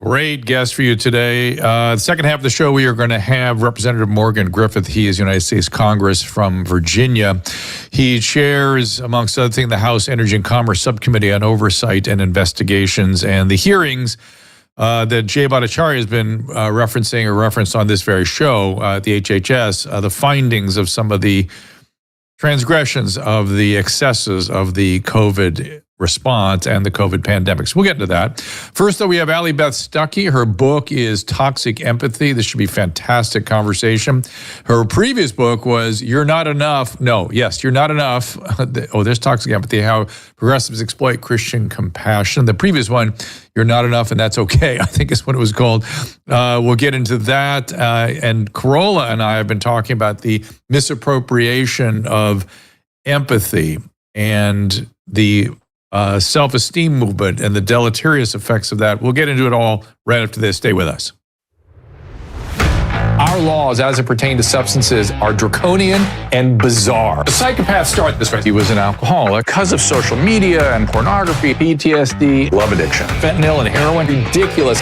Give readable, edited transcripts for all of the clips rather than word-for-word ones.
Great guest for you today. The second half of the show, we are going to have Representative Morgan Griffith. He is United States Congress from Virginia. He chairs, amongst other things, the House Energy and Commerce Subcommittee on Oversight and Investigations, and the hearings that Jay Bhattacharya has been referencing or referenced on this very show at the HHS, the findings of some of the transgressions of the excesses of the COVID response and the COVID pandemic. So we'll get into that. First, though, we have Allie Beth Stuckey. Her book is Toxic Empathy. This should be a fantastic conversation. Her previous book was You're Not Enough. No, yes, You're Not Enough. There's Toxic Empathy, How Progressives Exploit Christian Compassion. The previous one, You're Not Enough and That's Okay, I think is what it was called. We'll get into that. And Carolla and I have been talking about the misappropriation of empathy and the self-esteem movement and the deleterious effects of that. We'll get into it all right after this. Stay with us. Our laws, as it pertains to substances, are draconian and bizarre. The psychopaths start this way. He was an alcoholic because of social media and pornography, PTSD, love addiction, fentanyl and heroin. Ridiculous.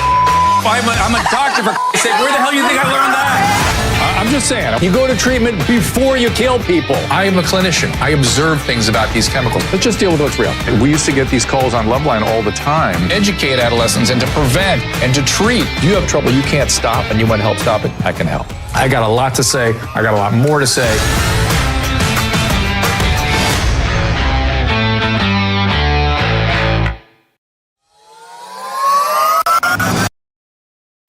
I'm a doctor, for sake. Where the hell do you think I learned that? I'm just saying, you go to treatment before you kill people. I am a clinician. I observe things about these chemicals. Let's just deal with what's real. We used to get these calls on Loveline all the time. Educate adolescents and to prevent and to treat. If you have trouble you can't stop and you want help stop it, I can help. I got a lot to say. I got a lot more to say.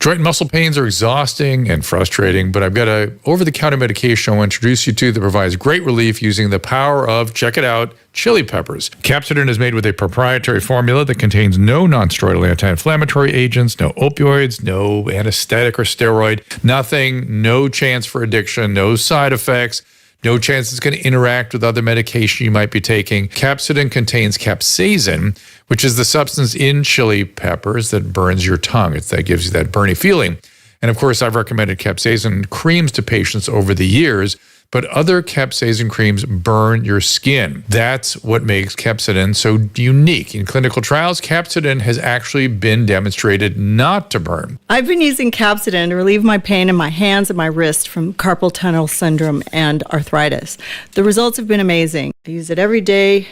Joint and muscle pains are exhausting and frustrating, but I've got a over-the-counter medication I want to introduce you to that provides great relief using the power of, check it out, chili peppers. Capsidin is made with a proprietary formula that contains no non-steroidal anti-inflammatory agents, no opioids, no anesthetic or steroid, nothing, no chance for addiction, no side effects, no chance it's going to interact with other medication you might be taking. Capsidin contains capsaicin, which is the substance in chili peppers that burns your tongue. That gives you that burny feeling. And of course, I've recommended capsaicin creams to patients over the years, but other capsaicin creams burn your skin. That's what makes capsidin so unique. In clinical trials, capsidin has actually been demonstrated not to burn. I've been using capsidin to relieve my pain in my hands and my wrist from carpal tunnel syndrome and arthritis. The results have been amazing. I use it every day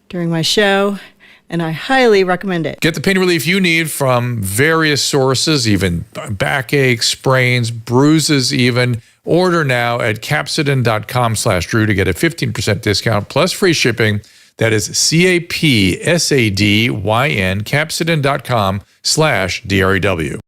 during my show, and I highly recommend it. Get the pain relief you need from various sources, even backache, sprains, bruises even. Order now at capsidin.com/Drew to get a 15% discount plus free shipping. That is CAPSADYN, capsidin.com/DREW.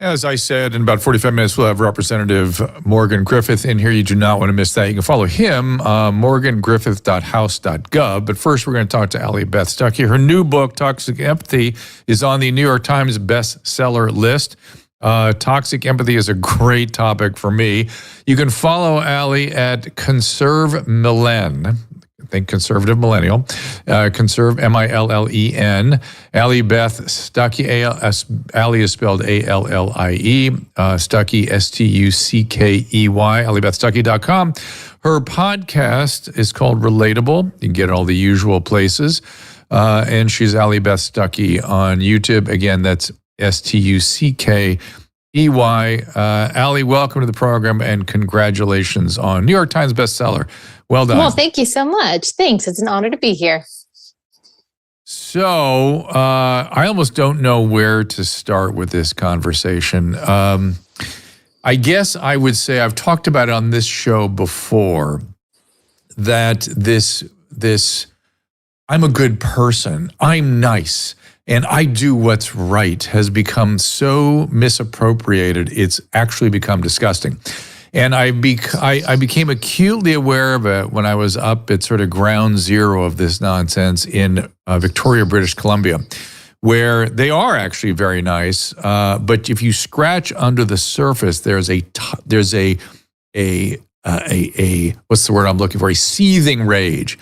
As I said, in about 45 minutes, we'll have Representative Morgan Griffith in here. You do not want to miss that. You can follow him, morgangriffith.house.gov. But first, we're going to talk to Allie Beth Stuckey. Her new book, Toxic Empathy, is on the New York Times bestseller list. Toxic empathy is a great topic for me. You can follow Allie at Conserve Millen. Think conservative millennial. Conserve MILLEN. Allie Beth Stuckey. Allie is spelled ALLIE. Stuckey STUCKEY. AllieBethStuckey.com. Her podcast is called Relatable. You can get it all the usual places. And she's Allie Beth Stuckey on YouTube. Again, that's STUCKEY. Allie, welcome to the program and congratulations on New York Times bestseller. Well done. Well, thank you so much. Thanks. It's an honor to be here. So I almost don't know where to start with this conversation. I guess I would say I've talked about it on this show before, that this I'm a good person, I'm nice, and I do what's right has become so misappropriated, it's actually become disgusting. And I became acutely aware of it when I was up at sort of ground zero of this nonsense in Victoria, British Columbia, where they are actually very nice. But if you scratch under the surface, there's a what's the word I'm looking for? A seething rage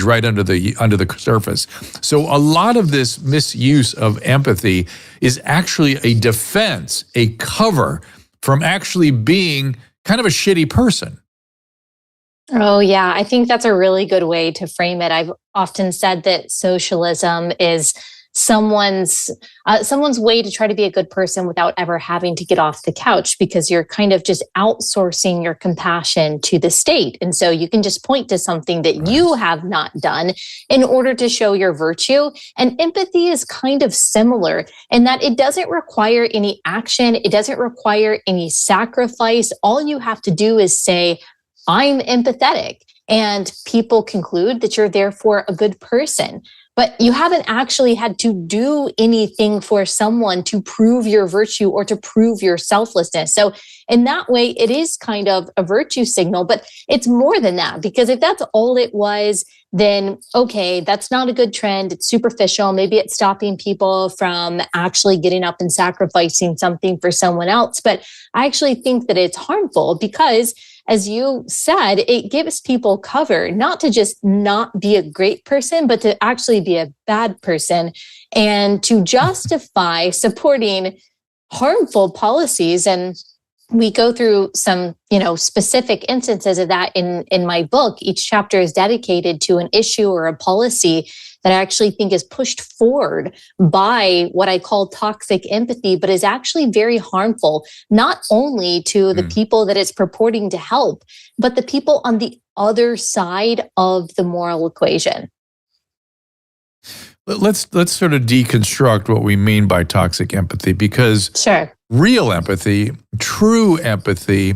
right under the surface. So a lot of this misuse of empathy is actually a defense, a cover from actually being kind of a shitty person. Oh, yeah. I think that's a really good way to frame it. I've often said that socialism is someone's way to try to be a good person without ever having to get off the couch, because you're kind of just outsourcing your compassion to the state. And so you can just point to something that you have not done in order to show your virtue. And empathy is kind of similar in that it doesn't require any action. It doesn't require any sacrifice. All you have to do is say, I'm empathetic. And people conclude that you're therefore a good person. But you haven't actually had to do anything for someone to prove your virtue or to prove your selflessness. So in that way, it is kind of a virtue signal, but it's more than that, because if that's all it was, then okay, that's not a good trend. It's superficial. Maybe it's stopping people from actually getting up and sacrificing something for someone else. But I actually think that it's harmful because, as you said, it gives people cover, not to just not be a great person, but to actually be a bad person and to justify supporting harmful policies. And we go through some, specific instances of that in my book. Each chapter is dedicated to an issue or a policy that I actually think is pushed forward by what I call toxic empathy, but is actually very harmful, not only to the people that it's purporting to help, but the people on the other side of the moral equation. Let's sort of deconstruct what we mean by toxic empathy, because Sure. Real empathy, true empathy,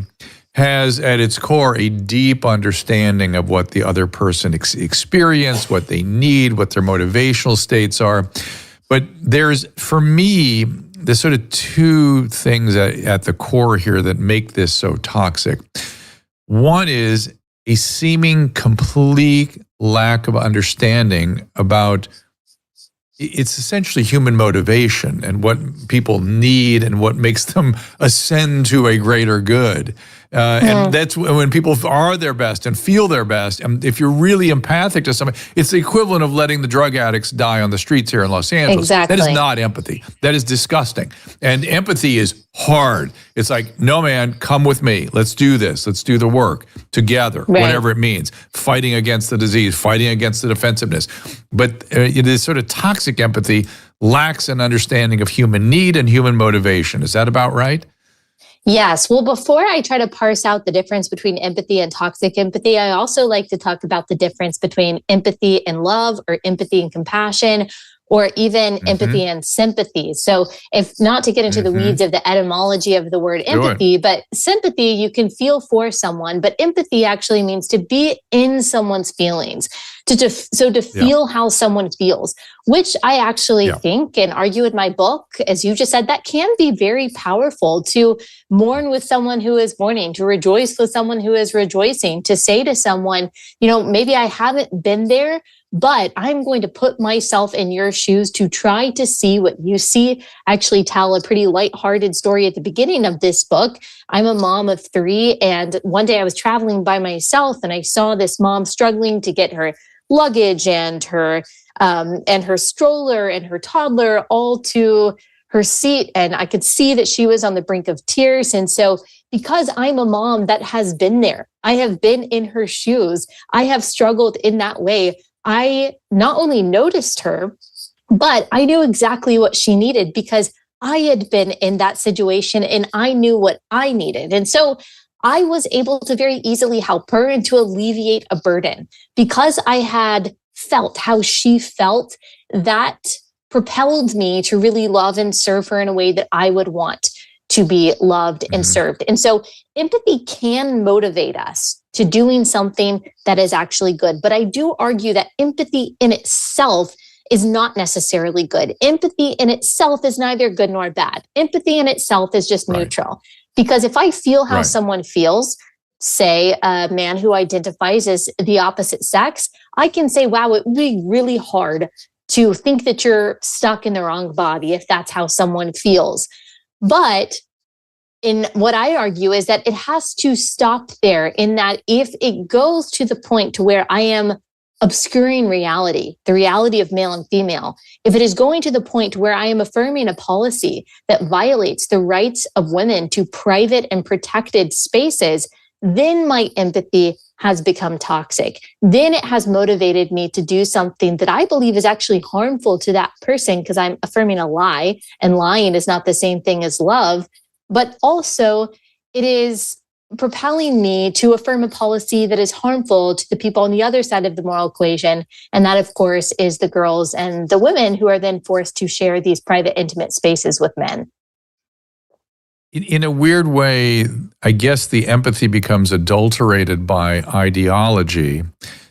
has at its core a deep understanding of what the other person experienced, what they need, what their motivational states are. But there's, for me, there's sort of two things at the core here that make this so toxic. One is a seeming complete lack of understanding about it's essentially human motivation and what people need and what makes them ascend to a greater good. And that's when people are their best and feel their best. And if you're really empathic to somebody, it's the equivalent of letting the drug addicts die on the streets here in Los Angeles. Exactly. That is not empathy. That is disgusting. And empathy is hard. It's like, no, man, come with me. Let's do this. Let's do the work together, Right. whatever it means. Fighting against the disease, fighting against the defensiveness. But it is sort of toxic empathy lacks an understanding of human need and human motivation. Is that about right? Yes. Well, before I try to parse out the difference between empathy and toxic empathy, I also like to talk about the difference between empathy and love, or empathy and compassion, or even empathy and sympathy. So if not to get into the weeds of the etymology of the word empathy, but sympathy, you can feel for someone, but empathy actually means to be in someone's feelings, to feel how someone feels, which I actually think and argue in my book, as you just said, that can be very powerful, to mourn with someone who is mourning, to rejoice with someone who is rejoicing, to say to someone, maybe I haven't been there, but I'm going to put myself in your shoes to try to see what you see. I actually tell a pretty lighthearted story at the beginning of this book. I'm a mom of 3, and one day I was traveling by myself and I saw this mom struggling to get her luggage and her stroller and her toddler all to her seat. And I could see that she was on the brink of tears. And so because I'm a mom that has been there, I have been in her shoes, I have struggled in that way, I not only noticed her, but I knew exactly what she needed because I had been in that situation and I knew what I needed. And so I was able to very easily help her and to alleviate a burden because I had felt how she felt. That propelled me to really love and serve her in a way that I would want to be loved and served. And so empathy can motivate us to doing something that is actually good. But I do argue that empathy in itself is not necessarily good. Empathy in itself is neither good nor bad. Empathy in itself is just neutral. Because if I feel how someone feels, say a man who identifies as the opposite sex, I can say, wow, it would be really hard to think that you're stuck in the wrong body if that's how someone feels. But in what I argue is that it has to stop there, in that if it goes to the point to where I am obscuring reality, the reality of male and female, if it is going to the point where I am affirming a policy that violates the rights of women to private and protected spaces, then my empathy has become toxic. Then it has motivated me to do something that I believe is actually harmful to that person because I'm affirming a lie, and lying is not the same thing as love. But also, it is propelling me to affirm a policy that is harmful to the people on the other side of the moral equation. And that, of course, is the girls and the women who are then forced to share these private, intimate spaces with men. In a weird way, I guess the empathy becomes adulterated by ideology.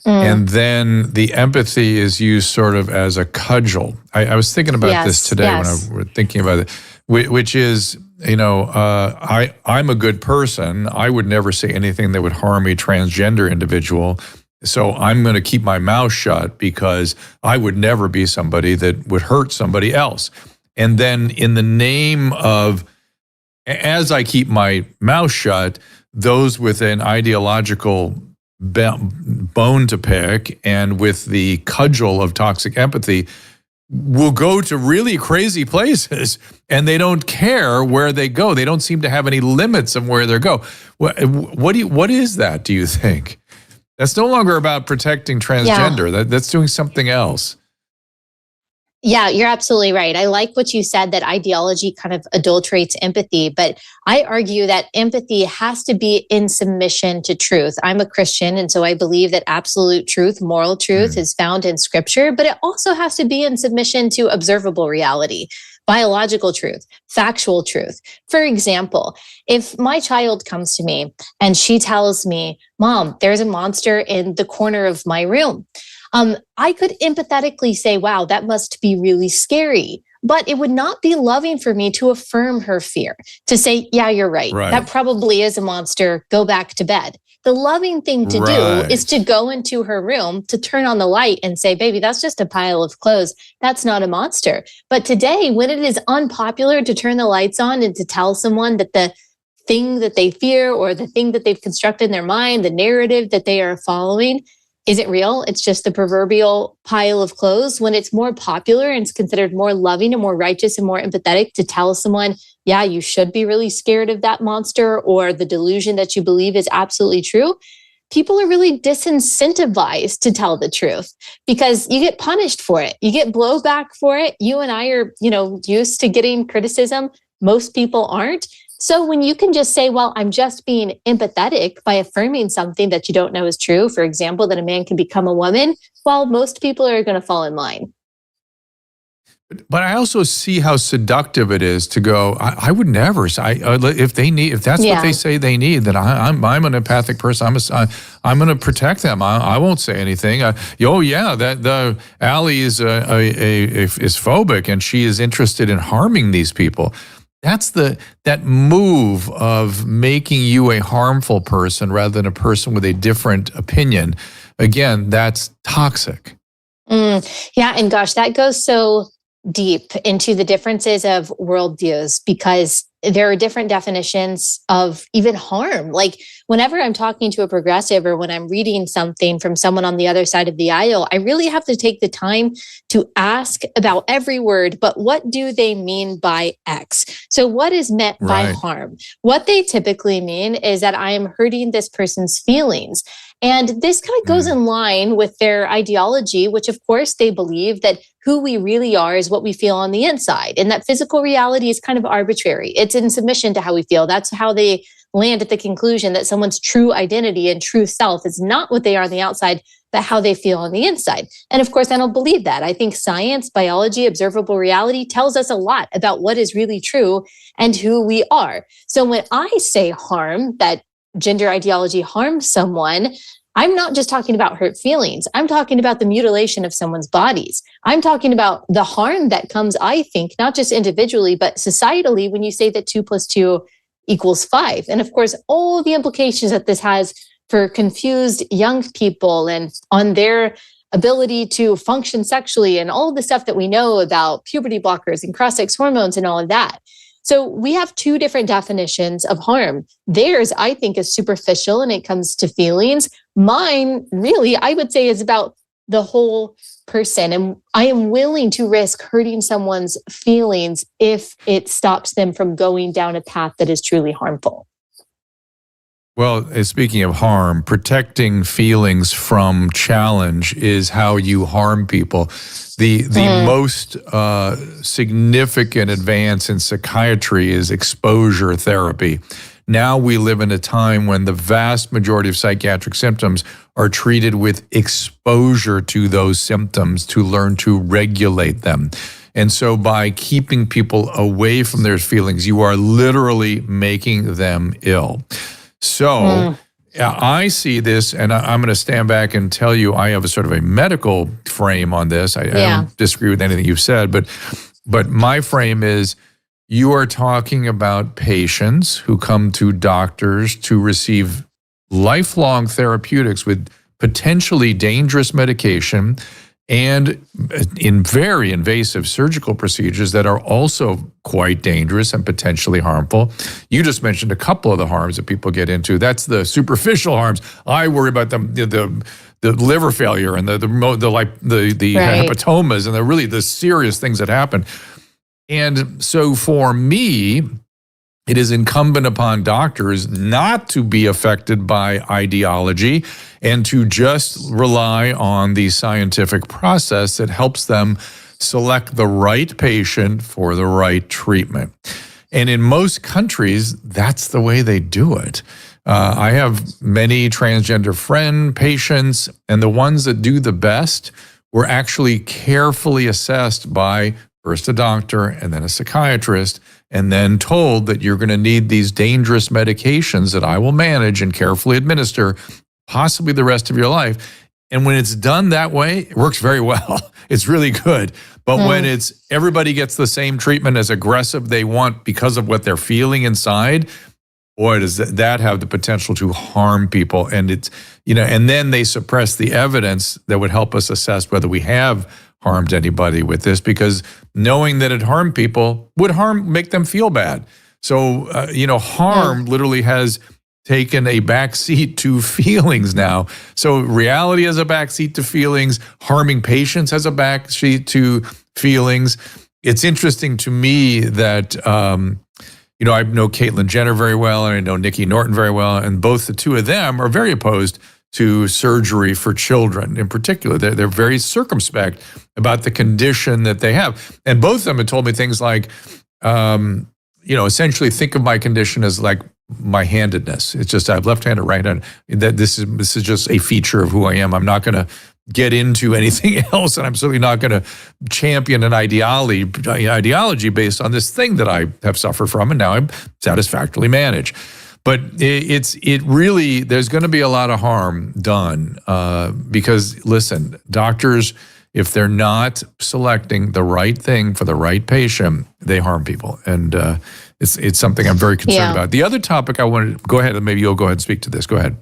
And then the empathy is used sort of as a cudgel. I was thinking about this today when I was thinking about it, which is, I'm a good person. I would never say anything that would harm a transgender individual. So I'm going to keep my mouth shut because I would never be somebody that would hurt somebody else. And then in the name of, as I keep my mouth shut, those with an ideological bone to pick and with the cudgel of toxic empathy will go to really crazy places, and they don't care where they go. They don't seem to have any limits of where they go. What is that, do you think? That's no longer about protecting transgender. That's doing something else. Yeah, you're absolutely right. I like what you said, that ideology kind of adulterates empathy, but I argue that empathy has to be in submission to truth. I'm a Christian, and so I believe that absolute truth, moral truth is found in scripture, but it also has to be in submission to observable reality, biological truth, factual truth. For example, if my child comes to me and she tells me, "Mom, there's a monster in the corner of my room," I could empathetically say, wow, that must be really scary. But it would not be loving for me to affirm her fear, to say, yeah, you're right. That probably is a monster. Go back to bed. The loving thing to do is to go into her room, to turn on the light and say, baby, that's just a pile of clothes. That's not a monster. But today, when it is unpopular to turn the lights on and to tell someone that the thing that they fear or the thing that they've constructed in their mind, the narrative that they are following, isn't real, it's just the proverbial pile of clothes, when it's more popular and it's considered more loving and more righteous and more empathetic to tell someone, yeah, you should be really scared of that monster or the delusion that you believe is absolutely true, people are really disincentivized to tell the truth because you get punished for it. You get blowback for it. You and I are, used to getting criticism. Most people aren't. So when you can just say, well, I'm just being empathetic by affirming something that you don't know is true, for example, that a man can become a woman, well, most people are going to fall in line. But I also see how seductive it is to go, I would never, if that's what they say they need, then I'm an empathic person. I'm going to protect them. I won't say anything. The Allie is phobic and she is interested in harming these people. That's that move of making you a harmful person rather than a person with a different opinion. Again, that's toxic. Yeah, and gosh, that goes so deep into the differences of worldviews because there are different definitions of even harm. Like whenever I'm talking to a progressive or when I'm reading something from someone on the other side of the aisle, I really have to take the time to ask about every word, but what do they mean by X? So what is meant by harm? What they typically mean is that I am hurting this person's feelings. And this kind of goes in line with their ideology, which of course they believe that who we really are is what we feel on the inside. And that physical reality is kind of arbitrary. It's in submission to how we feel. That's how they land at the conclusion that someone's true identity and true self is not what they are on the outside, but how they feel on the inside. And of course, I don't believe that. I think science, biology, observable reality tells us a lot about what is really true and who we are. So when I say harm, that gender ideology harms someone, I'm not just talking about hurt feelings. I'm talking about the mutilation of someone's bodies. I'm talking about the harm that comes, I think, not just individually, but societally when you say that 2 + 2 = 5. And of course, all the implications that this has for confused young people and on their ability to function sexually and all the stuff that we know about puberty blockers and cross-sex hormones and all of that. So we have 2 different definitions of harm. Theirs, I think, is superficial and it comes to feelings. Mine, really, I would say is about the whole person. And I am willing to risk hurting someone's feelings if it stops them from going down a path that is truly harmful. Well, speaking of harm, protecting feelings from challenge is how you harm people. The most significant advance in psychiatry is exposure therapy. Now we live in a time when the vast majority of psychiatric symptoms are treated with exposure to those symptoms to learn to regulate them. And so by keeping people away from their feelings, you are literally making them ill. So I see this, and I'm going to stand back and tell you I have a sort of a medical frame on this. I don't disagree with anything you've said, but my frame is you are talking about patients who come to doctors to receive lifelong therapeutics with potentially dangerous medication and in very invasive surgical procedures that are also quite dangerous and potentially harmful. You just mentioned a couple of the harms that people get into. That's the superficial harms. I worry about the liver failure and the hepatomas and the serious things that happen. And so for me, it is incumbent upon doctors not to be affected by ideology and to just rely on the scientific process that helps them select the right patient for the right treatment. And in most countries, that's the way they do it. I have many transgender patients, and the ones that do the best were actually carefully assessed by first a doctor and then a psychiatrist, and then told that you're going to need these dangerous medications that I will manage and carefully administer, possibly the rest of your life. And when it's done that way, it works very well. It's really good. But when it's everybody gets the same treatment as aggressive they want because of what they're feeling inside, boy, does that have the potential to harm people. And it's, and then they suppress the evidence that would help us assess whether we have harmed anybody with this, because knowing that it harmed people would make them feel bad. So, harm literally has taken a backseat to feelings now. So reality has a backseat to feelings. Harming patients has a backseat to feelings. It's interesting to me that, I know Caitlyn Jenner very well, and I know Nikki Norton very well, and both the two of them are very opposed to surgery for children in particular. They're very circumspect about the condition that they have. And both of them have told me things like, essentially think of my condition as like my handedness. It's just I have left-handed, right-handed. That this is just a feature of who I am. I'm not going to get into anything else, and I'm certainly not going to champion an ideology based on this thing that I have suffered from, and now I'm satisfactorily managed. But it really, there's going to be a lot of harm done because, listen, doctors, if they're not selecting the right thing for the right patient, they harm people. And it's something I'm very concerned about. The other topic I wanted to go ahead, and maybe you'll go ahead and speak to this. Go ahead.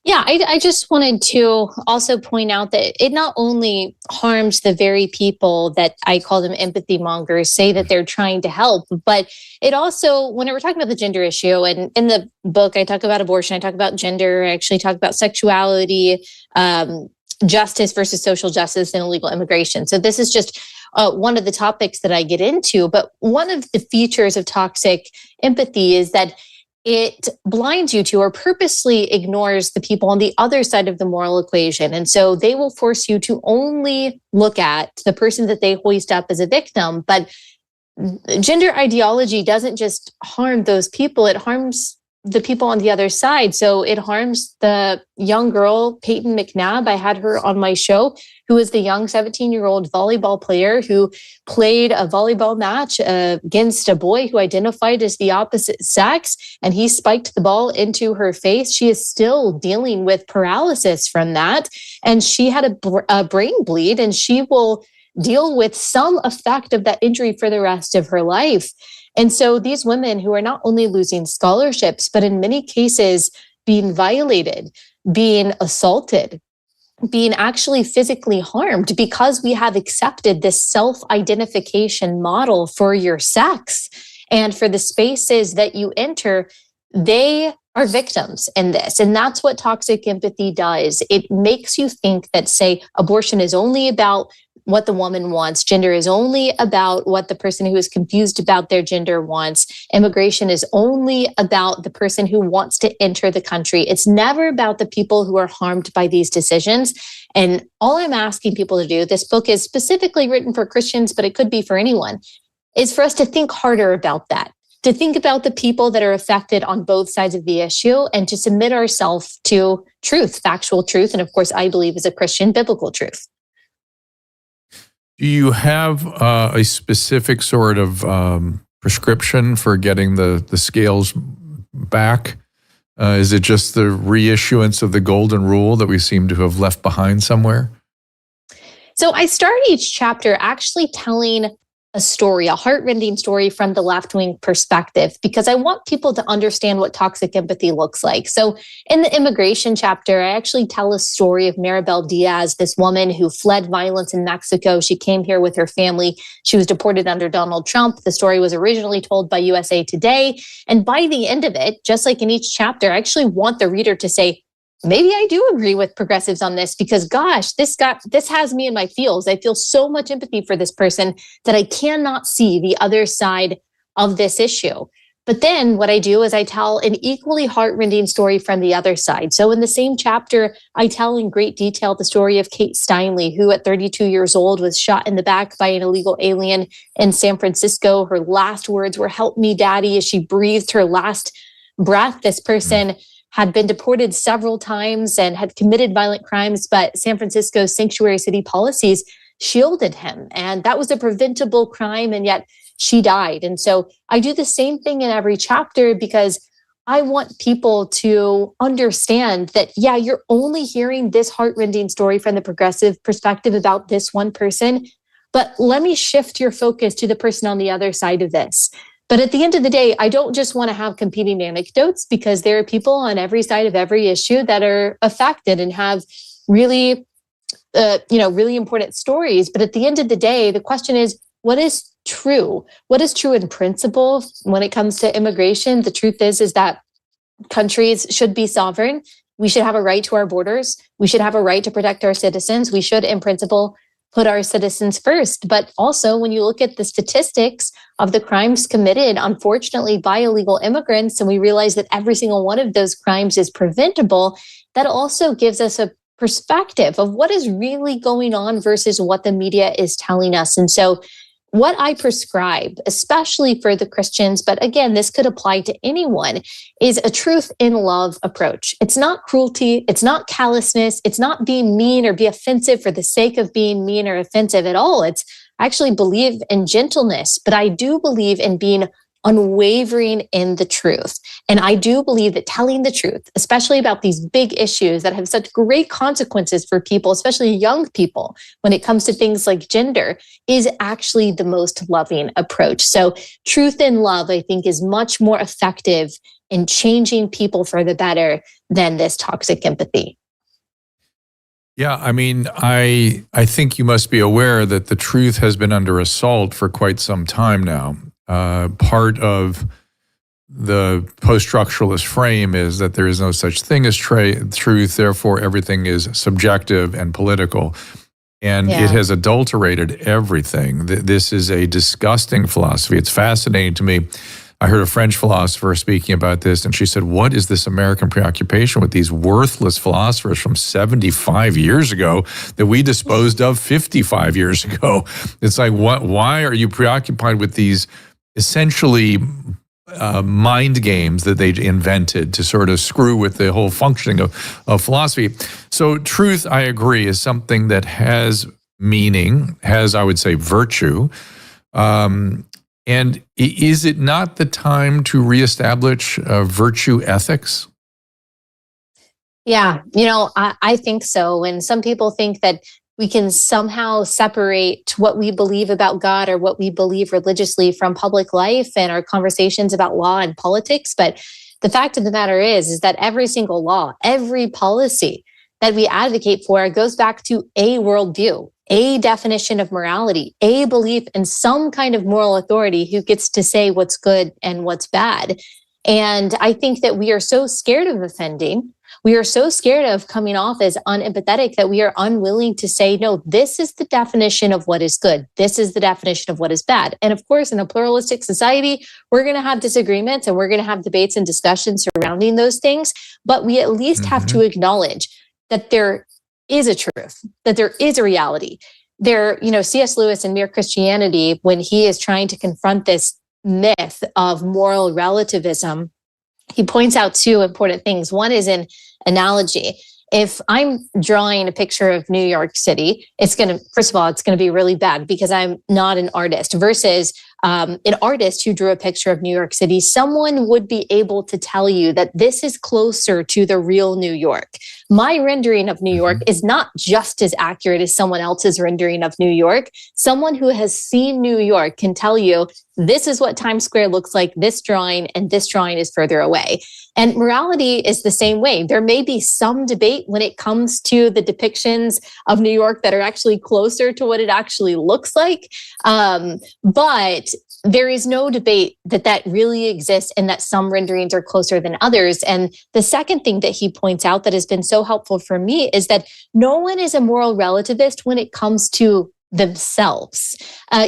Yeah, I just wanted to also point out that it not only harms the very people that I call them empathy mongers, say that they're trying to help, but it also, when we're talking about the gender issue, and in the book, I talk about abortion, I talk about gender, I actually talk about sexuality, justice versus social justice, and illegal immigration. So this is just one of the topics that I get into. But one of the features of toxic empathy is that it blinds you to or purposely ignores the people on the other side of the moral equation. And so they will force you to only look at the person that they hoist up as a victim. But gender ideology doesn't just harm those people, it harms the people on the other side. So it harms the young girl, Peyton McNabb. I had her on my show, who is the young 17-year-old volleyball player who played a volleyball match against a boy who identified as the opposite sex, and he spiked the ball into her face. She is still dealing with paralysis from that, and she had a brain bleed, and she will deal with some effect of that injury for the rest of her life. And so these women who are not only losing scholarships, but in many cases being violated, being assaulted, being actually physically harmed because we have accepted this self-identification model for your sex and for the spaces that you enter, they are victims in this. And that's what toxic empathy does. It makes you think that, say, abortion is only about what the woman wants. Gender is only about what the person who is confused about their gender wants. Immigration is only about the person who wants to enter the country. It's never about the people who are harmed by these decisions. And all I'm asking people to do, this book is specifically written for Christians, but it could be for anyone, is for us to think harder about that, to think about the people that are affected on both sides of the issue, and to submit ourselves to truth, factual truth. And of course, I believe as a Christian, biblical truth. Do you have a specific sort of prescription for getting the scales back? Is it just the reissuance of the golden rule that we seem to have left behind somewhere? So I start each chapter actually telling a story, a heartrending story from the left-wing perspective, because I want people to understand what toxic empathy looks like. So in the immigration chapter, I actually tell a story of Maribel Diaz, this woman who fled violence in Mexico. She came here with her family. She was deported under Donald Trump. The story was originally told by USA Today. And by the end of it, just like in each chapter, I actually want the reader to say, maybe I do agree with progressives on this, because gosh, this has me in my feels. I feel so much empathy for this person that I cannot see the other side of this issue. But then what I do is I tell an equally heartrending story from the other side. So in the same chapter, I tell in great detail the story of Kate Steinle, who at 32 years old was shot in the back by an illegal alien in San Francisco. Her last words were, "Help me, Daddy," as she breathed her last breath. This person had been deported several times and had committed violent crimes, but San Francisco's sanctuary city policies shielded him. And that was a preventable crime, and yet she died. And so I do the same thing in every chapter, because I want people to understand that, yeah, you're only hearing this heartrending story from the progressive perspective about this one person, but let me shift your focus to the person on the other side of this. But at the end of the day, I don't just want to have competing anecdotes, because there are people on every side of every issue that are affected and have really, really important stories. But at the end of the day, the question is, what is true? What is true in principle when it comes to immigration? The truth is that countries should be sovereign. We should have a right to our borders. We should have a right to protect our citizens. We should, in principle, put our citizens first. But also, when you look at the statistics of the crimes committed, unfortunately, by illegal immigrants, and we realize that every single one of those crimes is preventable, that also gives us a perspective of what is really going on versus what the media is telling us. And so what I prescribe, especially for the Christians, but again, this could apply to anyone, is a truth in love approach. It's not cruelty. It's not callousness. It's not being mean or be offensive for the sake of being mean or offensive at all. I actually believe in gentleness, but I do believe in being unwavering in the truth. And I do believe that telling the truth, especially about these big issues that have such great consequences for people, especially young people, when it comes to things like gender, is actually the most loving approach. So truth in love, I think, is much more effective in changing people for the better than this toxic empathy. Yeah, I mean, I think you must be aware that the truth has been under assault for quite some time now. Part of the post-structuralist frame is that there is no such thing as truth, therefore everything is subjective and political. And it has adulterated everything. This is a disgusting philosophy. It's fascinating to me. I heard a French philosopher speaking about this, and she said, what is this American preoccupation with these worthless philosophers from 75 years ago that we disposed of 55 years ago? It's like, why are you preoccupied with these essentially mind games that they invented to sort of screw with the whole functioning of philosophy? So truth, I agree, is something that has meaning, has, I would say, virtue. And is it not the time to reestablish virtue ethics? Yeah, I think so. And some people think that we can somehow separate what we believe about God or what we believe religiously from public life and our conversations about law and politics. But the fact of the matter is that every single law, every policy that we advocate for goes back to a worldview, a definition of morality, a belief in some kind of moral authority who gets to say what's good and what's bad. And I think that we are so scared of offending. we are so scared of coming off as unempathetic that we are unwilling to say, no, this is the definition of what is good. This is the definition of what is bad. And of course, in a pluralistic society, we're going to have disagreements and we're going to have debates and discussions surrounding those things. But we at least have to acknowledge that there is a truth, that there is a reality. There, C.S. Lewis in Mere Christianity, when he is trying to confront this myth of moral relativism, he points out two important things. One is an analogy. If I'm drawing a picture of New York City, first of all, it's going to be really bad because I'm not an artist versus an artist who drew a picture of New York City. Someone would be able to tell you that this is closer to the real New York. My rendering of New York is not just as accurate as someone else's rendering of New York. Someone who has seen New York can tell you this is what Times Square looks like, this drawing, and this drawing is further away. And morality is the same way. There may be some debate when it comes to the depictions of New York that are actually closer to what it actually looks like. But there is no debate that really exists and that some renderings are closer than others. And the second thing that he points out that has been so helpful for me is that no one is a moral relativist when it comes to themselves.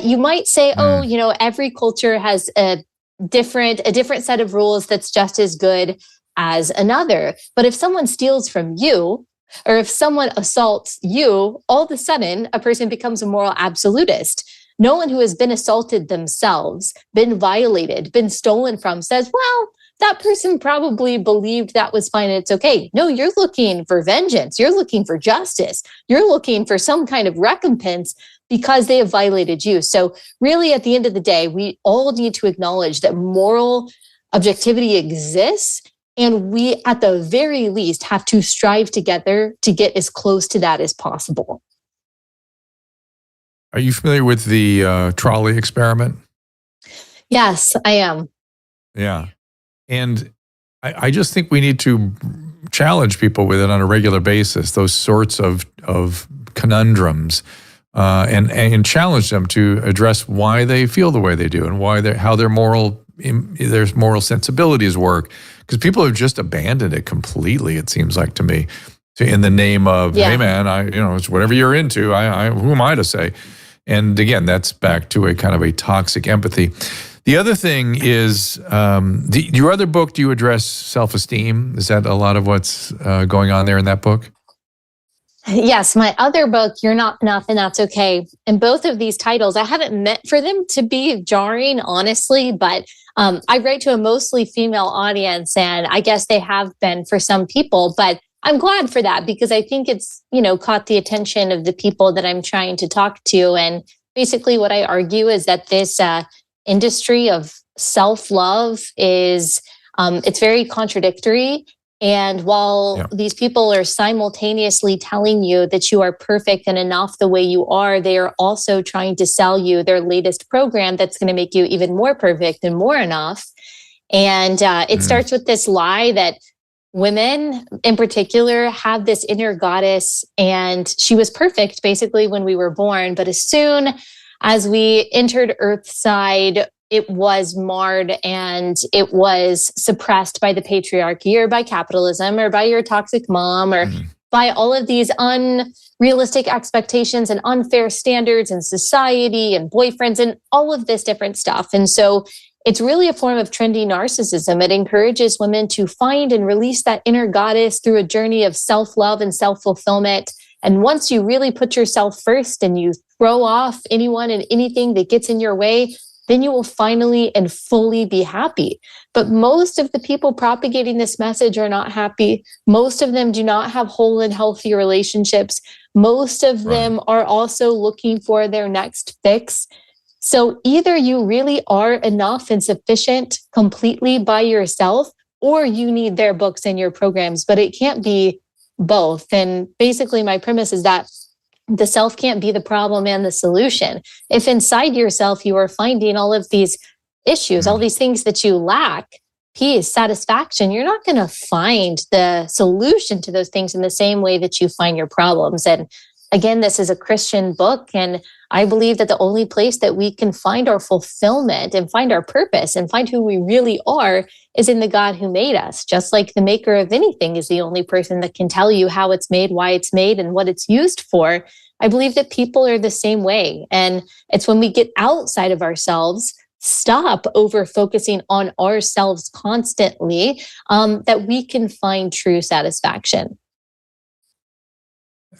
You might say, every culture has a different set of rules that's just as good as another. But if someone steals from you, or if someone assaults you, all of a sudden a person becomes a moral absolutist. No one who has been assaulted themselves, been violated, been stolen from says, well, that person probably believed that was fine and it's okay. No, you're looking for vengeance. You're looking for justice. You're looking for some kind of recompense because they have violated you. So really, at the end of the day, we all need to acknowledge that moral objectivity exists. And we, at the very least, have to strive together to get as close to that as possible. Are you familiar with the trolley experiment? Yes, I am. Yeah. And I just think we need to challenge people with it on a regular basis, those sorts of conundrums, and challenge them to address why they feel the way they do and how their moral sensibilities work. Because people have just abandoned it completely, it seems like to me, in the name of, hey man, it's whatever you're into. Who am I to say? And again, that's back to a kind of a toxic empathy. The other thing is, your other book, do you address self-esteem? Is that a lot of what's going on there in that book? Yes, my other book, You're Not Enough and That's Okay. And both of these titles, I haven't meant for them to be jarring, honestly, but I write to a mostly female audience, and I guess they have been for some people, but I'm glad for that because I think it's, caught the attention of the people that I'm trying to talk to. And basically what I argue is that this industry of self-love is, it's very contradictory. And while these people are simultaneously telling you that you are perfect and enough the way you are, they are also trying to sell you their latest program that's going to make you even more perfect and more enough. And it starts with this lie that women in particular have this inner goddess, and she was perfect basically when we were born. But as soon as we entered Earthside, it was marred and it was suppressed by the patriarchy or by capitalism or by your toxic mom or by all of these unrealistic expectations and unfair standards in society and boyfriends and all of this different stuff. And so it's really a form of trendy narcissism. It encourages women to find and release that inner goddess through a journey of self-love and self-fulfillment. And once you really put yourself first and you throw off anyone and anything that gets in your way, then you will finally and fully be happy. But most of the people propagating this message are not happy. Most of them do not have whole and healthy relationships. Most of them are also looking for their next fix. So either you really are enough and sufficient completely by yourself, or you need their books and your programs, but it can't be both. And basically my premise is that the self can't be the problem and the solution. If inside yourself you are finding all of these issues, all these things that you lack, peace, satisfaction, you're not going to find the solution to those things in the same way that you find your problems. And again, this is a Christian book, and I believe that the only place that we can find our fulfillment and find our purpose and find who we really are is in the God who made us. Just like the maker of anything is the only person that can tell you how it's made, why it's made, and what it's used for. I believe that people are the same way. And it's when we get outside of ourselves, stop over focusing on ourselves constantly, that we can find true satisfaction.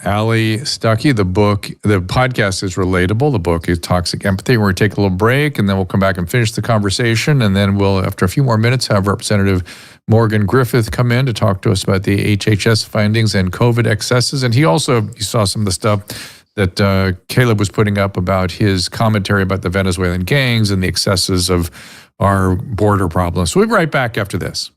Allie Stuckey, the podcast is relatable. The book is Toxic Empathy. We're going to take a little break, and then we'll come back and finish the conversation. And then we'll, after a few more minutes, have Representative Morgan Griffith come in to talk to us about the HHS findings and COVID excesses. And you saw some of the stuff that Caleb was putting up about his commentary about the Venezuelan gangs and the excesses of our border problems. So we'll be right back after this.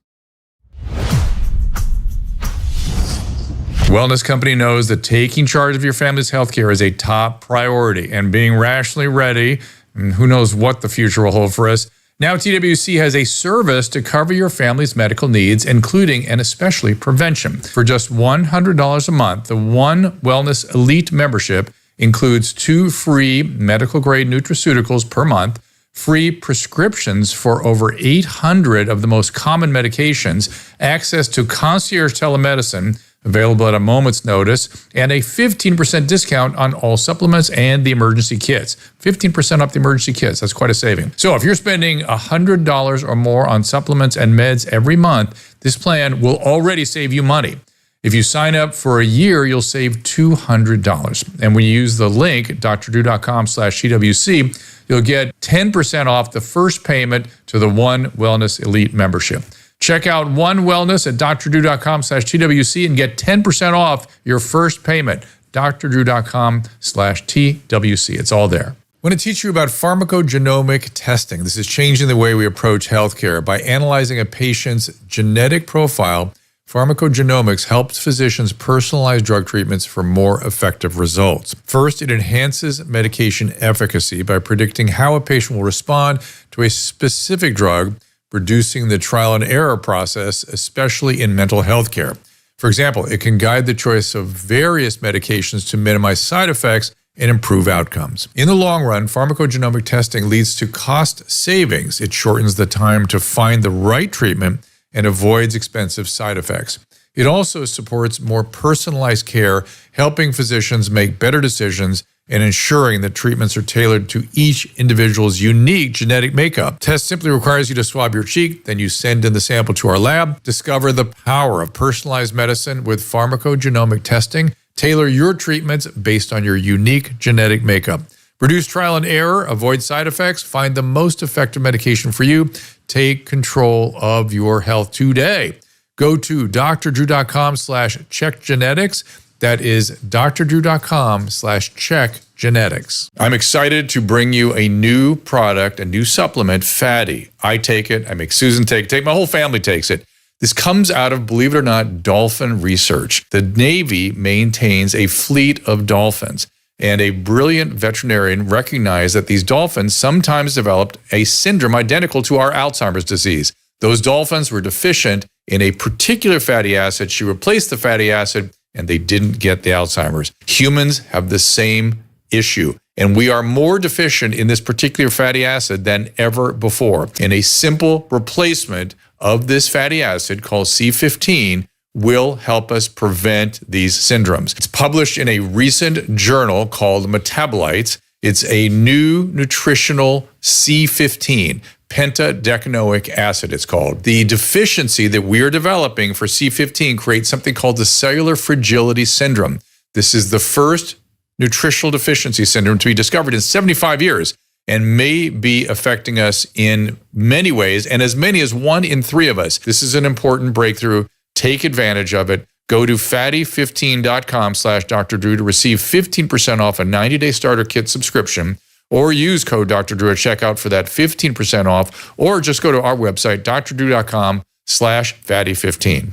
Wellness Company knows that taking charge of your family's healthcare is a top priority, and being rationally ready, and who knows what the future will hold for us. Now TWC has a service to cover your family's medical needs, including and especially prevention. For just $100 a month, the One Wellness Elite membership includes 2 free medical-grade nutraceuticals per month, free prescriptions for over 800 of the most common medications, access to concierge telemedicine, available at a moment's notice, and a 15% discount on all supplements and the emergency kits. 15% off the emergency kits. That's quite a saving. So if you're spending $100 or more on supplements and meds every month, this plan will already save you money. If you sign up for a year, you'll save $200. And when you use the link, drdrew.com/TWC, you'll get 10% off the first payment to the One Wellness Elite membership. Check out One Wellness at drdrew.com/TWC and get 10% off your first payment. drdrew.com/TWC. It's all there. I want to teach you about pharmacogenomic testing. This is changing the way we approach healthcare. By analyzing a patient's genetic profile, pharmacogenomics helps physicians personalize drug treatments for more effective results. First, it enhances medication efficacy by predicting how a patient will respond to a specific drug, reducing the trial and error process, especially in mental health care. For example, it can guide the choice of various medications to minimize side effects and improve outcomes. In the long run, pharmacogenomic testing leads to cost savings. It shortens the time to find the right treatment and avoids expensive side effects. It also supports more personalized care, helping physicians make better decisions and ensuring that treatments are tailored to each individual's unique genetic makeup. Test simply requires you to swab your cheek, then you send in the sample to our lab. Discover the power of personalized medicine with pharmacogenomic testing. Tailor your treatments based on your unique genetic makeup. Reduce trial and error, avoid side effects, find the most effective medication for you. Take control of your health today. Go to drdrew.com/checkgenetics. That is drdrew.com/checkgenetics. I'm excited to bring you a new product, a new supplement, Fatty. I take it. I make Susan take it. My whole family takes it. This comes out of, believe it or not, dolphin research. The Navy maintains a fleet of dolphins, and a brilliant veterinarian recognized that these dolphins sometimes developed a syndrome identical to our Alzheimer's disease. Those dolphins were deficient in a particular fatty acid. She replaced the fatty acid, and they didn't get the Alzheimer's. Humans have the same issue, and we are more deficient in this particular fatty acid than ever before. And a simple replacement of this fatty acid called C15 will help us prevent these syndromes. It's published in a recent journal called Metabolites. It's a new nutritional C15, pentadecanoic acid it's called. The deficiency that we are developing for C15 creates something called the cellular fragility syndrome. This is the first nutritional deficiency syndrome to be discovered in 75 years and may be affecting us in many ways, and as many as 1 in 3 of us. This is an important breakthrough. Take advantage of it. Go to fatty15.com/Dr. Drew to receive 15% off a 90-day starter kit subscription, or use code Dr. Drew at checkout for that 15% off, or just go to our website, drdrew.com/fatty15.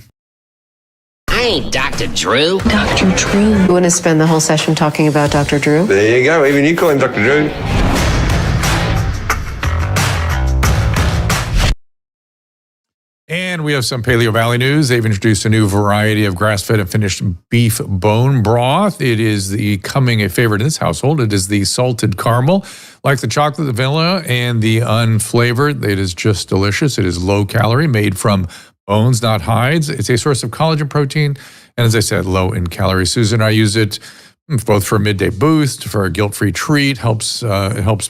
I ain't Dr. Drew. Dr. Drew. You want to spend the whole session talking about Dr. Drew? There you go. Even you call him Dr. Drew. And And we have some Paleo Valley news. They've introduced a new variety of grass-fed and finished beef bone broth. It is becoming a favorite in this household. It is the salted caramel, like the chocolate, the vanilla, and the unflavored. It is just delicious. It is low calorie, made from bones, not hides. It's a source of collagen protein, and as I said, low in calories. Susan and I use it both for a midday boost, for a guilt-free treat, it helps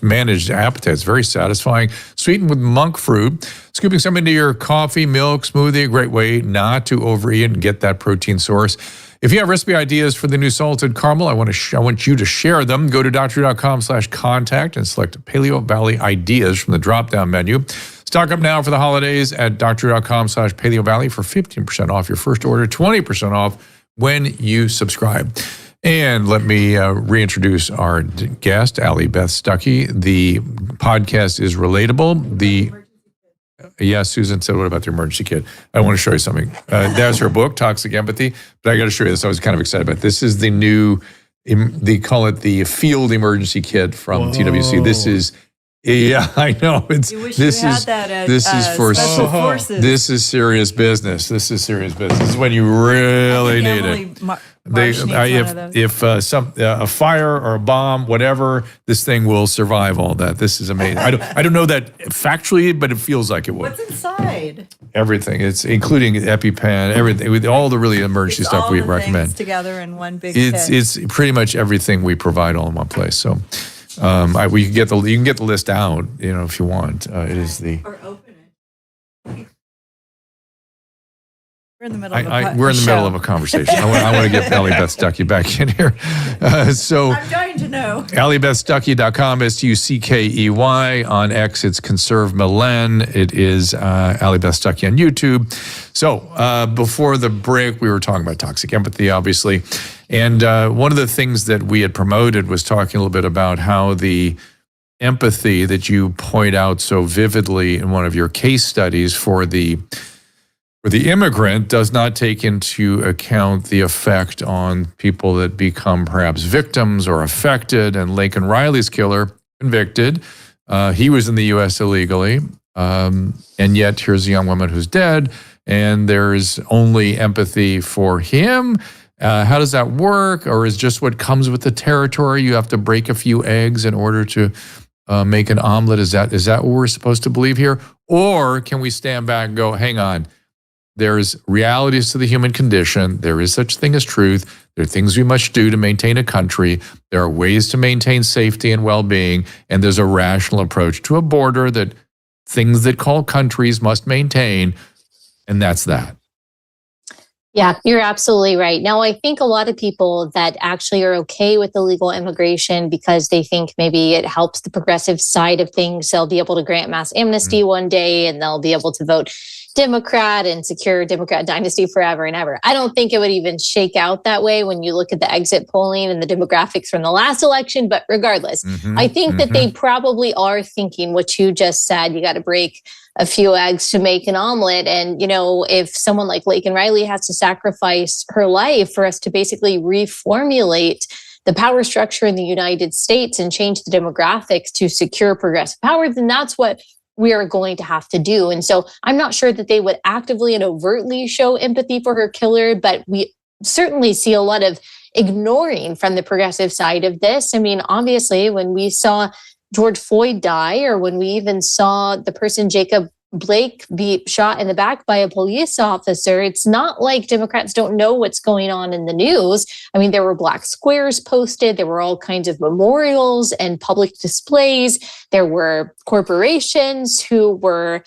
manage appetite. It's very satisfying. Sweetened with monk fruit. Scooping some into your coffee, milk, smoothie, a great way not to overeat and get that protein source. If you have recipe ideas for the new salted caramel, I want you to share them. Go to drDrew.com/contact and select Paleo Valley Ideas from the drop-down menu. Stock up now for the holidays at drDrew.com/Paleo Valley for 15% off your first order, 20% off when you subscribe. And let me reintroduce our guest, Allie, Beth Stuckey. The podcast is relatable. Yes, Susan said, what about the emergency kit? I want to show you something. That's her book, Toxic Empathy, but I got to show you this. I was kind of excited about it. This is the new, they call it the field emergency kit from TWC. This is, yeah, I know. You wish you had that at Special Forces. This is serious business. This is serious business. This is when you really need it. If a fire or a bomb, whatever, this thing will survive all that. This is amazing. I don't know that factually, but it feels like it would. What's inside? Everything. It's including EpiPen, everything, with all the really emergency stuff we recommend. Things together in one big It's pretty much everything we provide all in one place. So you can get the list out, if you want. It is the. Or open it. We're in the middle of middle of a conversation. I want to get Allie Beth Stuckey back in here. I'm dying to know. AllieBethStuckey.com, STUCKEY. On X, it's Conserve Milen. It is Allie Beth Stuckey on YouTube. So before the break, we were talking about toxic empathy, obviously. And one of the things that we had promoted was talking a little bit about how the empathy that you point out so vividly in one of your case studies for the immigrant does not take into account the effect on people that become perhaps victims or affected. And Laken Riley's killer, convicted. He was in the U.S. illegally. And yet here's a young woman who's dead. And there's only empathy for him. How does that work? Or is just what comes with the territory? You have to break a few eggs in order to make an omelet. Is that what we're supposed to believe here? Or can we stand back and go, hang on, there's realities to the human condition. There is such thing as truth. There are things we must do to maintain a country. There are ways to maintain safety and well-being. And there's a rational approach to a border that things that call countries must maintain. And that's that. Yeah, you're absolutely right. Now, I think a lot of people that actually are okay with illegal immigration because they think maybe it helps the progressive side of things. They'll be able to grant mass amnesty one day and they'll be able to vote Democrat and secure Democrat dynasty forever and ever. I don't think it would even shake out that way when you look at the exit polling and the demographics from the last election. But regardless, I think that they probably are thinking what you just said. You got to break a few eggs to make an omelet. And, if someone like Laken Riley has to sacrifice her life for us to basically reformulate the power structure in the United States and change the demographics to secure progressive power, then that's what we are going to have to do. And so I'm not sure that they would actively and overtly show empathy for her killer, but we certainly see a lot of ignoring from the progressive side of this. I mean, obviously, when we saw George Floyd die, or when we even saw the person Jacob Blake be shot in the back by a police officer, it's not like Democrats don't know what's going on in the news. I mean, there were black squares posted. There were all kinds of memorials and public displays. There were corporations who were,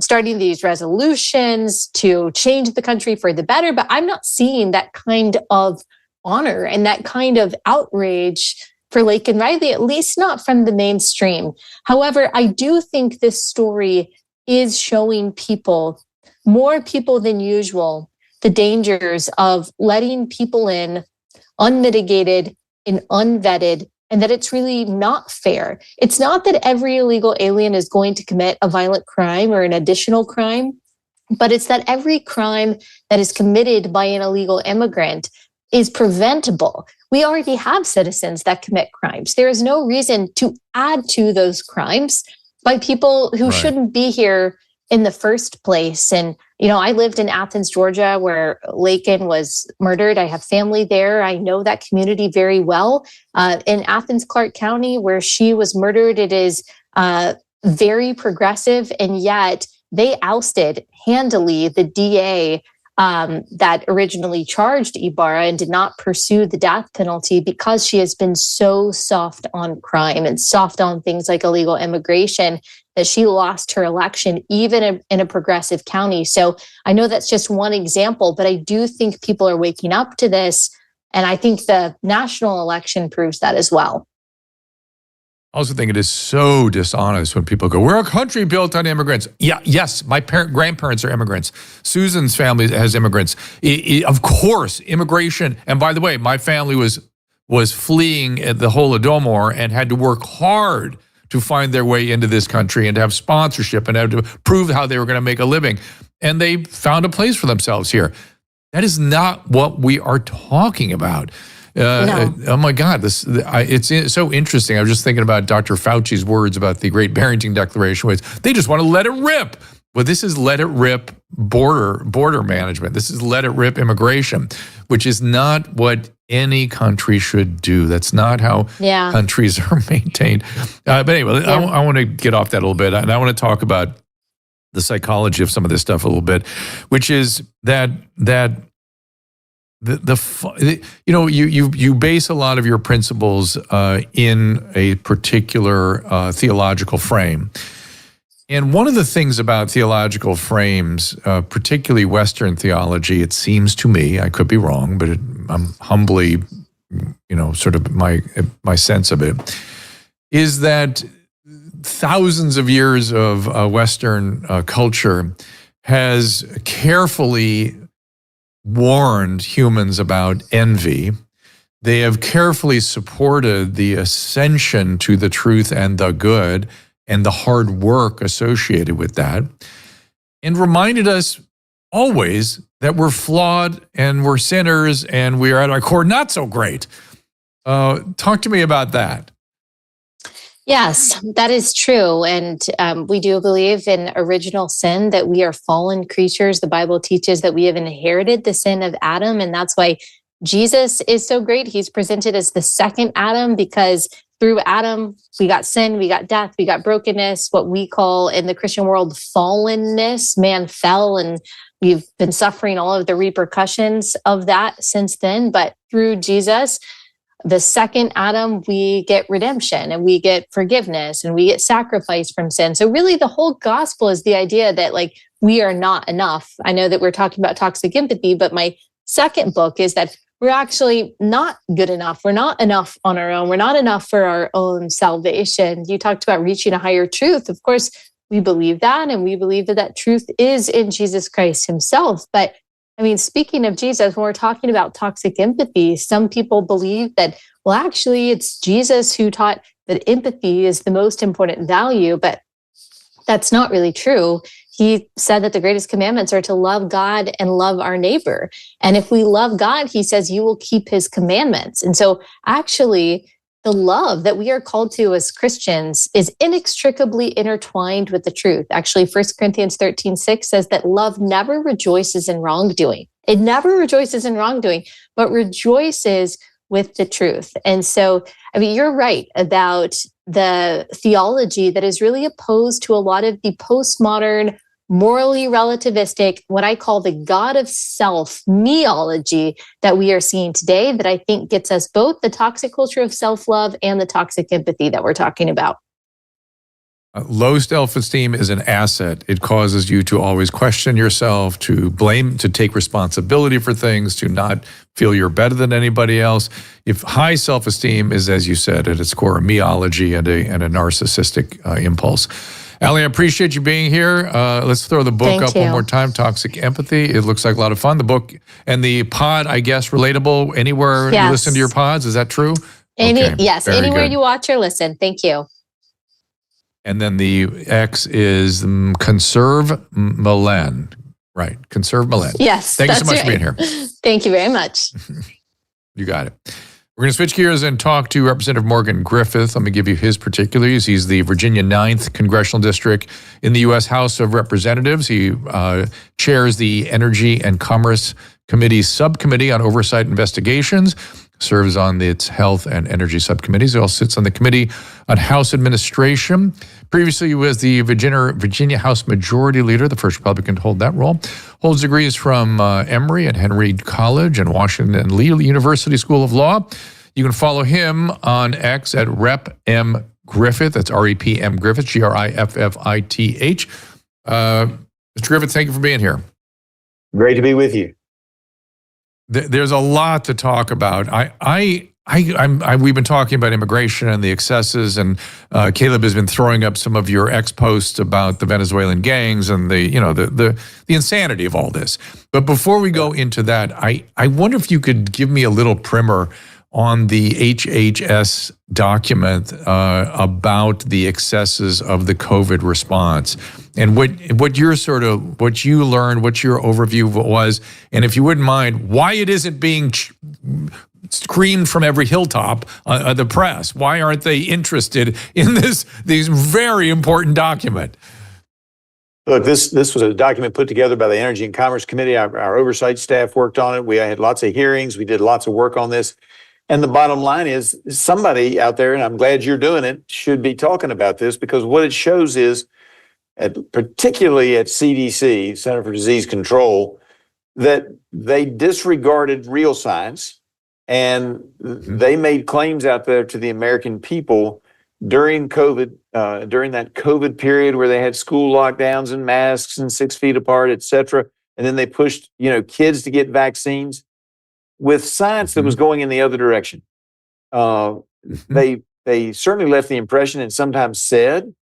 starting these resolutions to change the country for the better. But I'm not seeing that kind of honor and that kind of outrage for Laken Riley, at least not from the mainstream. However, I do think this story is showing people, more people than usual, the dangers of letting people in unmitigated and unvetted, and that it's really not fair. It's not that every illegal alien is going to commit a violent crime or an additional crime, but it's that every crime that is committed by an illegal immigrant is preventable. We already have citizens that commit crimes. There is no reason to add to those crimes by people who shouldn't be here in the first place. And, I lived in Athens, Georgia, where Laken was murdered. I have family there. I know that community very well. In Athens, Clark County, where she was murdered, it is very progressive. And yet they ousted handily the DA that originally charged Ibarra and did not pursue the death penalty because she has been so soft on crime and soft on things like illegal immigration that she lost her election, even in a progressive county. So I know that's just one example, but I do think people are waking up to this. And I think the national election proves that as well. I also think it is so dishonest when people go, we're a country built on immigrants. Yeah, yes, my grandparents are immigrants. Susan's family has immigrants. Of course, immigration. And by the way, my family was fleeing the Holodomor and had to work hard to find their way into this country and to have sponsorship and have to prove how they were going to make a living. And they found a place for themselves here. That is not what we are talking about. No. Oh my God, it's so interesting. I was just thinking about Dr. Fauci's words about the Great Barrington Declaration, which they just want to let it rip. Well, this is let it rip border management. This is let it rip immigration, which is not what any country should do. That's not how countries are maintained. But anyway, I want to get off that a little bit, and I want to talk about the psychology of some of this stuff a little bit, which is that you base a lot of your principles in a particular theological frame. And one of the things about theological frames, particularly Western theology, it seems to me, I could be wrong, but I'm humbly, sort of my sense of it, is that thousands of years of Western culture has carefully warned humans about envy. They have carefully supported the ascension to the truth and the good and the hard work associated with that, and reminded us always that we're flawed and we're sinners and we are at our core not so great. Talk to me about that. Yes, that is true. And we do believe in original sin, that we are fallen creatures. The Bible teaches that we have inherited the sin of Adam. And that's why Jesus is so great. He's presented as the second Adam, because through Adam, we got sin, we got death, we got brokenness, what we call in the Christian world fallenness. Man fell, and we've been suffering all of the repercussions of that since then. But through Jesus, the second Adam, we get redemption and we get forgiveness and we get sacrifice from sin. So really the whole gospel is the idea that we are not enough. I know that we're talking about toxic empathy, but my second book is that we're actually not good enough. We're not enough on our own. We're not enough for our own salvation. You talked about reaching a higher truth. Of course, we believe that, and we believe that truth is in Jesus Christ himself. But speaking of Jesus, when we're talking about toxic empathy, some people believe that, well, actually, it's Jesus who taught that empathy is the most important value, but that's not really true. He said that the greatest commandments are to love God and love our neighbor. And if we love God, he says, you will keep his commandments. And so actually, the love that we are called to as Christians is inextricably intertwined with the truth. Actually, 1 Corinthians 13:6 says that love never rejoices in wrongdoing. It never rejoices in wrongdoing, but rejoices with the truth. And so, you're right about the theology that is really opposed to a lot of the postmodern, morally relativistic, what I call the God of self meology that we are seeing today, that I think gets us both the toxic culture of self-love and the toxic empathy that we're talking about. Low self-esteem is an asset. It causes you to always question yourself, to blame, to take responsibility for things, to not feel you're better than anybody else. If high self-esteem is, as you said, at its core, a meology and a narcissistic impulse. Allie, I appreciate you being here. Let's throw the book up one more time, Toxic Empathy. It looks like a lot of fun. The book and the pod, I guess, relatable anywhere you listen to your pods. Is that true? Yes, anywhere good. You watch or listen. Thank you. And then the X is Conserve Milen. Right, Conserve Milen. Yes, Thank you so much for being here. Thank you very much. You got it. We're going to switch gears and talk to Representative Morgan Griffith. Let me give you his particulars. He's the Virginia 9th Congressional District in the U.S. House of Representatives. He chairs the Energy and Commerce Committee's Subcommittee on Oversight Investigations, serves on its Health and Energy Subcommittees. He also sits on the Committee on House Administration. Previously, he was the Virginia House Majority Leader, the first Republican to hold that role. Holds degrees from Emory and Henry College and Washington and Lee University School of Law. You can follow him on X at Rep M Griffith. That's REPM Griffith, Griffith. Mr. Griffith, thank you for being here. Great to be with you. There's a lot to talk about. We've been talking about immigration and the excesses, and Caleb has been throwing up some of your ex-posts about the Venezuelan gangs and the insanity of all this. But before we go into that, I wonder if you could give me a little primer on the HHS document about the excesses of the COVID response, and what you learned, what your overview was, and if you wouldn't mind, why it isn't being screamed from every hilltop of the press. Why aren't they interested in these very important document? Look, this was a document put together by the Energy and Commerce Committee. Our oversight staff worked on it. We had lots of hearings. We did lots of work on this. And the bottom line is somebody out there, and I'm glad you're doing it, should be talking about this, because what it shows is, particularly at CDC, Center for Disease Control, that they disregarded real science, and they made claims out there to the American people during COVID, during that COVID period where they had school lockdowns and masks and 6 feet apart, et cetera. And then they pushed, kids to get vaccines with science that was going in the other direction. They certainly left the impression and sometimes said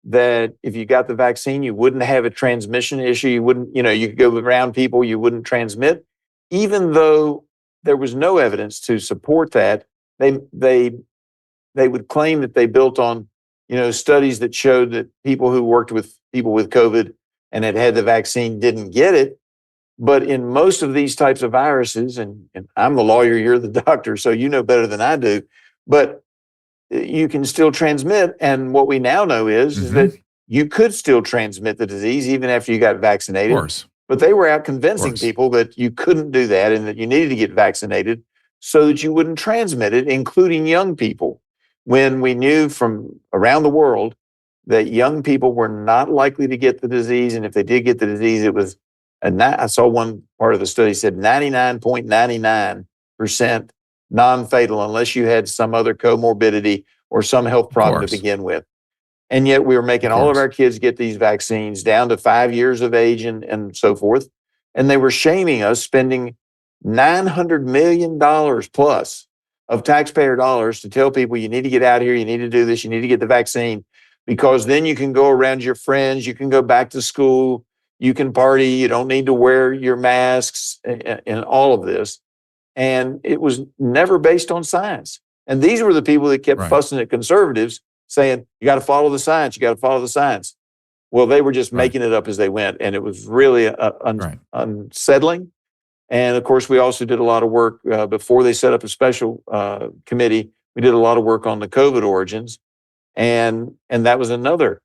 that if you got the vaccine, you wouldn't have a transmission issue. You wouldn't, you could go around people, you wouldn't transmit, even though there was no evidence to support that. They would claim that they built on, studies that showed that people who worked with people with COVID and had the vaccine didn't get it. But in most of these types of viruses, and I'm the lawyer, you're the doctor, so you know better than I do, but you can still transmit. And what we now know is that you could still transmit the disease even after you got vaccinated. Of course. But they were out convincing people that you couldn't do that and that you needed to get vaccinated so that you wouldn't transmit it, including young people, when we knew from around the world that young people were not likely to get the disease. And if they did get the disease, it was I saw one part of the study said 99.99% non-fatal unless you had some other comorbidity or some health problem to begin with. And yet we were making all of our kids get these vaccines down to 5 years of age and so forth. And they were shaming us, spending $900 million plus of taxpayer dollars to tell people you need to get out here, you need to do this, you need to get the vaccine, because then you can go around your friends, you can go back to school, you can party, you don't need to wear your masks, and all of this. And it was never based on science. And these were the people that kept fussing at conservatives, saying, you got to follow the science, you got to follow the science. Well, they were just making it up as they went. And it was really unsettling. And of course, we also did a lot of work before they set up a special committee. We did a lot of work on the COVID origins. And that was another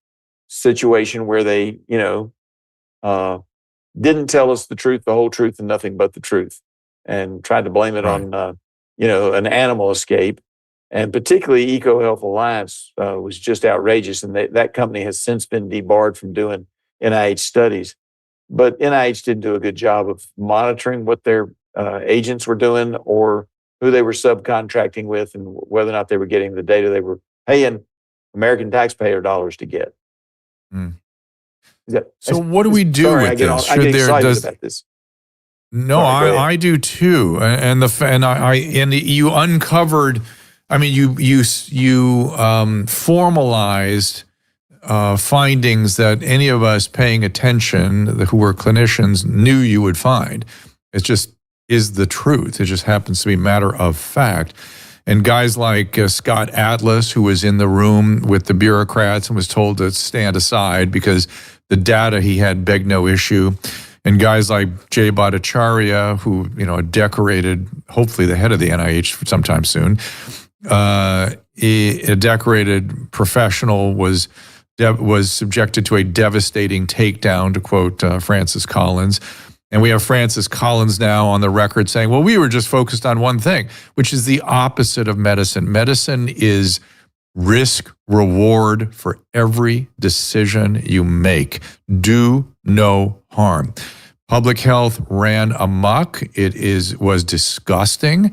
situation where they, didn't tell us the truth, the whole truth, and nothing but the truth, and tried to blame it on, an animal escape. And particularly EcoHealth Alliance was just outrageous. And that company has since been debarred from doing NIH studies. But NIH didn't do a good job of monitoring what their agents were doing or who they were subcontracting with and whether or not they were getting the data they were paying American taxpayer dollars to get. So what do we do with this? I get excited about this. No, I do too. And you uncovered. I mean, you formalized findings that any of us paying attention, who were clinicians, knew you would find. It just is the truth. It just happens to be matter of fact. And guys like Scott Atlas, who was in the room with the bureaucrats and was told to stand aside because the data he had begged no issue. And guys like Jay Bhattacharya, who, a decorated, hopefully the head of the NIH sometime soon, a decorated professional was subjected to a devastating takedown, to quote Francis Collins. And we have Francis Collins now on the record saying, well, we were just focused on one thing, which is the opposite of medicine. Medicine is risk reward for every decision you make. Do no harm. Public health ran amok. It was disgusting.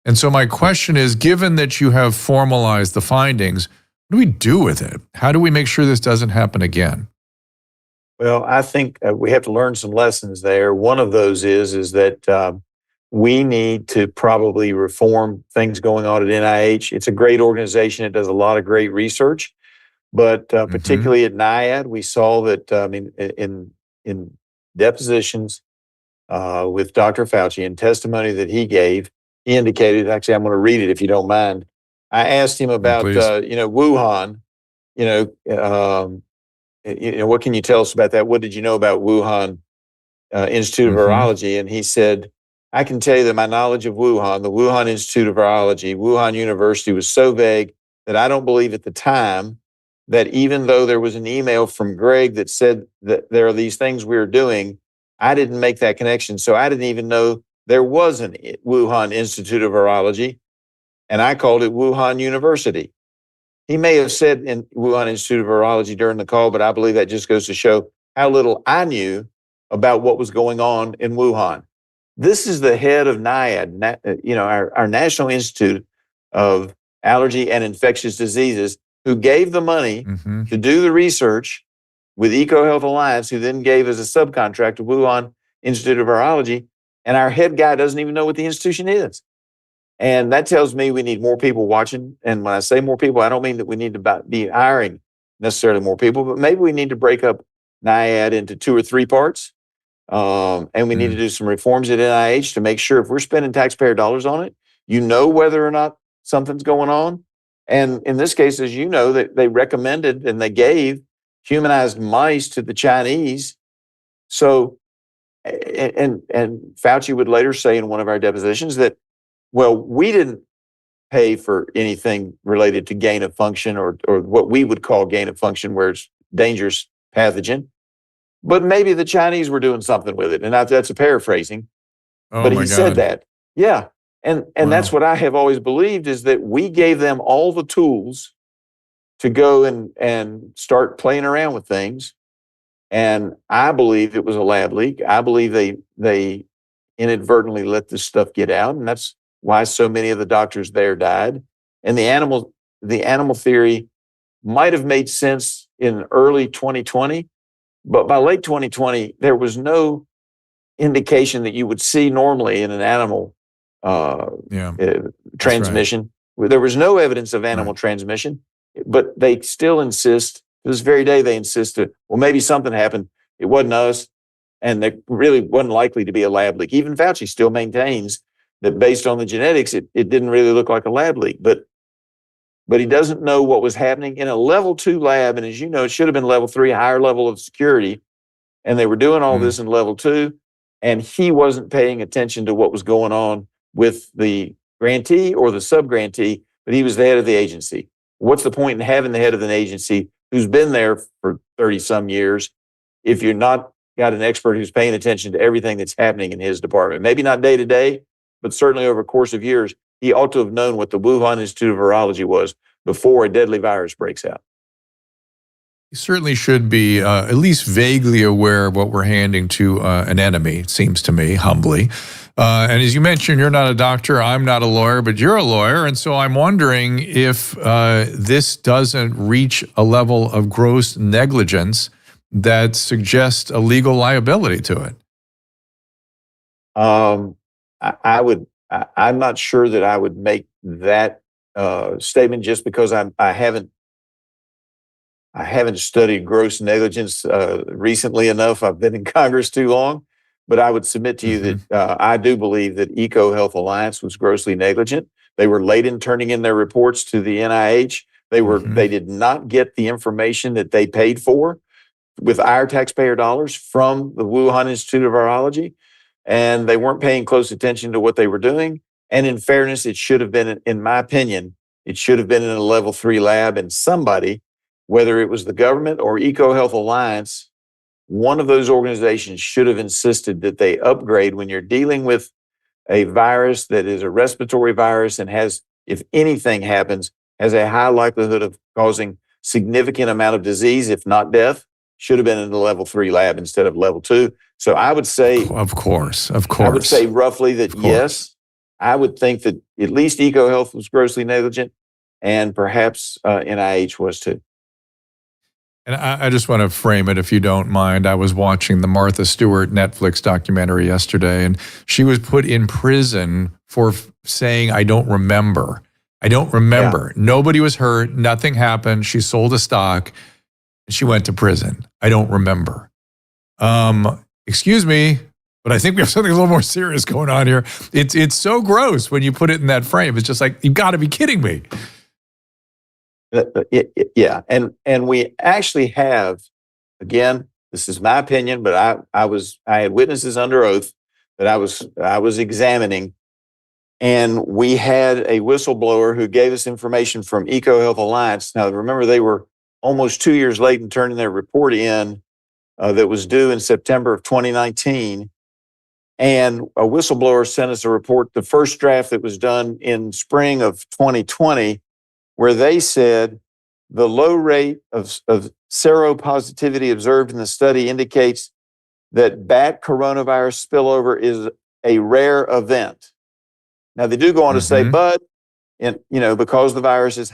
And so my question is, given that you have formalized the findings, what do we do with it? How do we make sure this doesn't happen again? Well, I think we have to learn some lessons there. One of those is that we need to probably reform things going on at NIH. It's a great organization. It does a lot of great research, but particularly at NIAID, we saw that in depositions with Dr. Fauci and testimony that he gave, he indicated. Actually, I'm going to read it if you don't mind. I asked him about Wuhan. What can you tell us about that? What did you know about Wuhan Institute of Virology? And he said, I can tell you that my knowledge of Wuhan, the Wuhan Institute of Virology, Wuhan University, was so vague that I don't believe at the time that even though there was an email from Greg that said that there are these things we are doing, I didn't make that connection. So I didn't even know there was an Wuhan Institute of Virology, and I called it Wuhan University. He may have said in Wuhan Institute of Virology during the call, but I believe that just goes to show how little I knew about what was going on in Wuhan. This is the head of NIAID, our National Institute of Allergy and Infectious Diseases, who gave the money to do the research with EcoHealth Alliance, who then gave as a subcontract to Wuhan Institute of Virology, and our head guy doesn't even know what the institution is. And that tells me we need more people watching. And when I say more people, I don't mean that we need to be hiring necessarily more people, but maybe we need to break up NIAID into 2 or 3 parts. And we need to do some reforms at NIH to make sure if we're spending taxpayer dollars on it, whether or not something's going on. And in this case, as you know, that they recommended and they gave humanized mice to the Chinese. So, and Fauci would later say in one of our depositions that, well, we didn't pay for anything related to gain of function or what we would call gain of function, where it's dangerous pathogen. But maybe the Chinese were doing something with it. And that's a paraphrasing. But he said that. Yeah. And that's what I have always believed, is that we gave them all the tools to go and start playing around with things. And I believe it was a lab leak. I believe they inadvertently let this stuff get out. And that's why so many of the doctors there died. And the animal theory might have made sense in early 2020, but by late 2020, there was no indication that you would see normally in an animal transmission. Right. There was no evidence of animal transmission, but they still insist, to this very day, they insisted, well, maybe something happened. It wasn't us. And there really wasn't likely to be a lab leak. Even Fauci still maintains that based on the genetics, it didn't really look like a lab leak. But he doesn't know what was happening in a level 2 lab. And as you know, it should have been level 3, higher level of security. And they were doing all this in level 2. And he wasn't paying attention to what was going on with the grantee or the sub-grantee, but he was the head of the agency. What's the point in having the head of an agency who's been there for 30 some years if you're not got an expert who's paying attention to everything that's happening in his department? Maybe not day to day, but certainly over a course of years, he ought to have known what the Wuhan Institute of Virology was before a deadly virus breaks out. You certainly should be at least vaguely aware of what we're handing to an enemy, it seems to me, humbly. And as you mentioned, you're not a doctor, I'm not a lawyer, but you're a lawyer. And so I'm wondering if this doesn't reach a level of gross negligence that suggests a legal liability to it. I'm not sure that I would make that statement just because I haven't studied gross negligence recently enough. I've been in Congress too long, but I would submit to you that I do believe that EcoHealth Alliance was grossly negligent. They were late in turning in their reports to the NIH. They did not get the information that they paid for. with our taxpayer dollars from the Wuhan Institute of Virology, and they weren't paying close attention to what they were doing. And in fairness, it should have been, in my opinion, it should have been in a level 3 lab, and somebody, whether it was the government or EcoHealth Alliance, one of those organizations should have insisted that they upgrade when you're dealing with a virus that is a respiratory virus and has, if anything happens, has a high likelihood of causing significant amount of disease, if not death, should have been in the level 3 lab instead of level 2. So I would say, Of course. I would say roughly that yes, I would think that at least EcoHealth was grossly negligent, and perhaps NIH was too. And I just want to frame it, if you don't mind. I was watching the Martha Stewart Netflix documentary yesterday, and she was put in prison for saying, I don't remember. I don't remember. Yeah. Nobody was hurt. Nothing happened. She sold a stock. She went to prison. I don't remember. Excuse me, but I think we have something a little more serious going on here. It's so gross when you put it in that frame. It's just like, you've got to be kidding me. Yeah, and we actually have, again, this is my opinion, but I had witnesses under oath that I was examining, and we had a whistleblower who gave us information from EcoHealth Alliance. Now, remember, they were almost 2 years late in turning their report in that was due in September of 2019, and a whistleblower sent us a report, the first draft that was done in spring of 2020, where they said the low rate of seropositivity observed in the study indicates that bat coronavirus spillover is a rare event. Now, they do go on to say, but because the virus has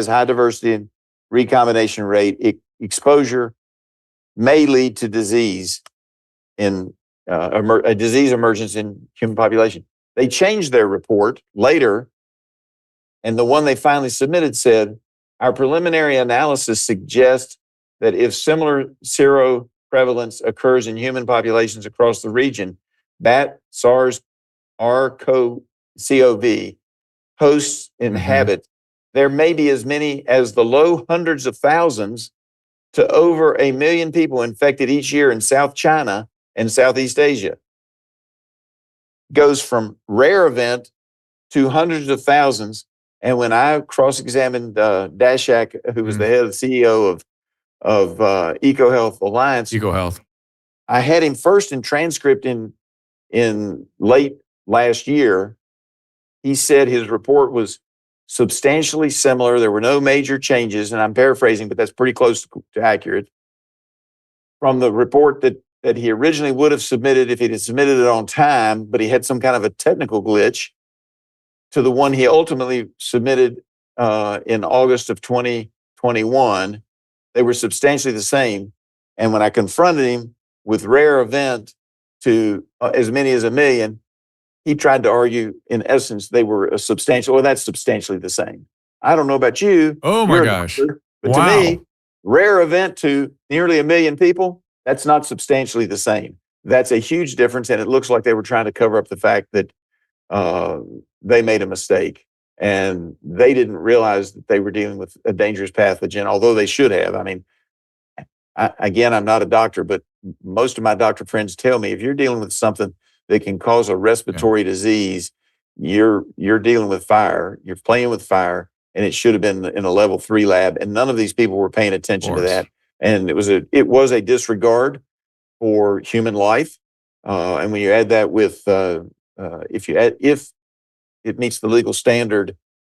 high diversity and recombination rate, exposure may lead to disease in a disease emergence in human population. They changed their report later, and the one they finally submitted said, our preliminary analysis suggests that if similar seroprevalence occurs in human populations across the region, bat SARS-CoV hosts inhabit, there may be as many as the low hundreds of thousands to over 1 million people infected each year in South China and Southeast Asia. Goes from rare event to hundreds of thousands. And when I cross-examined Dashak, who was the head of the CEO of EcoHealth Alliance, EcoHealth, I had him first in transcript in late last year. He said his report was substantially similar. There were no major changes, and I'm paraphrasing, but that's pretty close to accurate, from the report that he originally would have submitted if he'd submitted it on time, but he had some kind of a technical glitch, to the one he ultimately submitted in August of 2021. They were substantially the same. And when I confronted him with rare event to as many as 1 million, he tried to argue, in essence, they were a substantial, well, that's substantially the same. I don't know about you. Oh my gosh. Doctor, but wow. To me, rare event to nearly 1 million people, that's not substantially the same. That's a huge difference. And it looks like they were trying to cover up the fact that they made a mistake, and they didn't realize that they were dealing with a dangerous pathogen, although they should have. I mean, again, I'm not a doctor, but most of my doctor friends tell me if you're dealing with something that can cause a respiratory disease, you're dealing with fire, you're playing with fire, and it should have been in a level 3 lab, and none of these people were paying attention to that. And it was a disregard for human life. And when you add that with if it meets the legal standard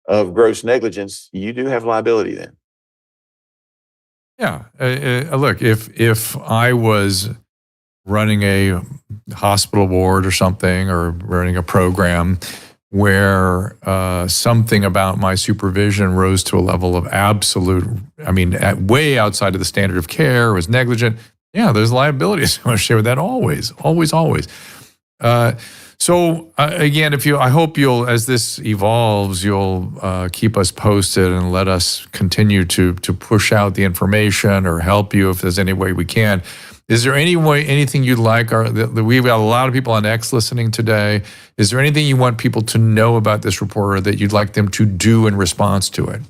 of gross negligence, you do have liability then. Yeah. Look, if I was running a hospital ward or something, or running a program where something about my supervision rose to a level of absolute, way outside of the standard of care, was negligent, yeah, there's liability associated with that always. So again, I hope you'll, as this evolves, you'll keep us posted and let us continue to push out the information or help you if there's any way we can. Is there anything you'd like? We've got a lot of people on X listening today. Is there anything you want people to know about this report, or that you'd like them to do in response to it?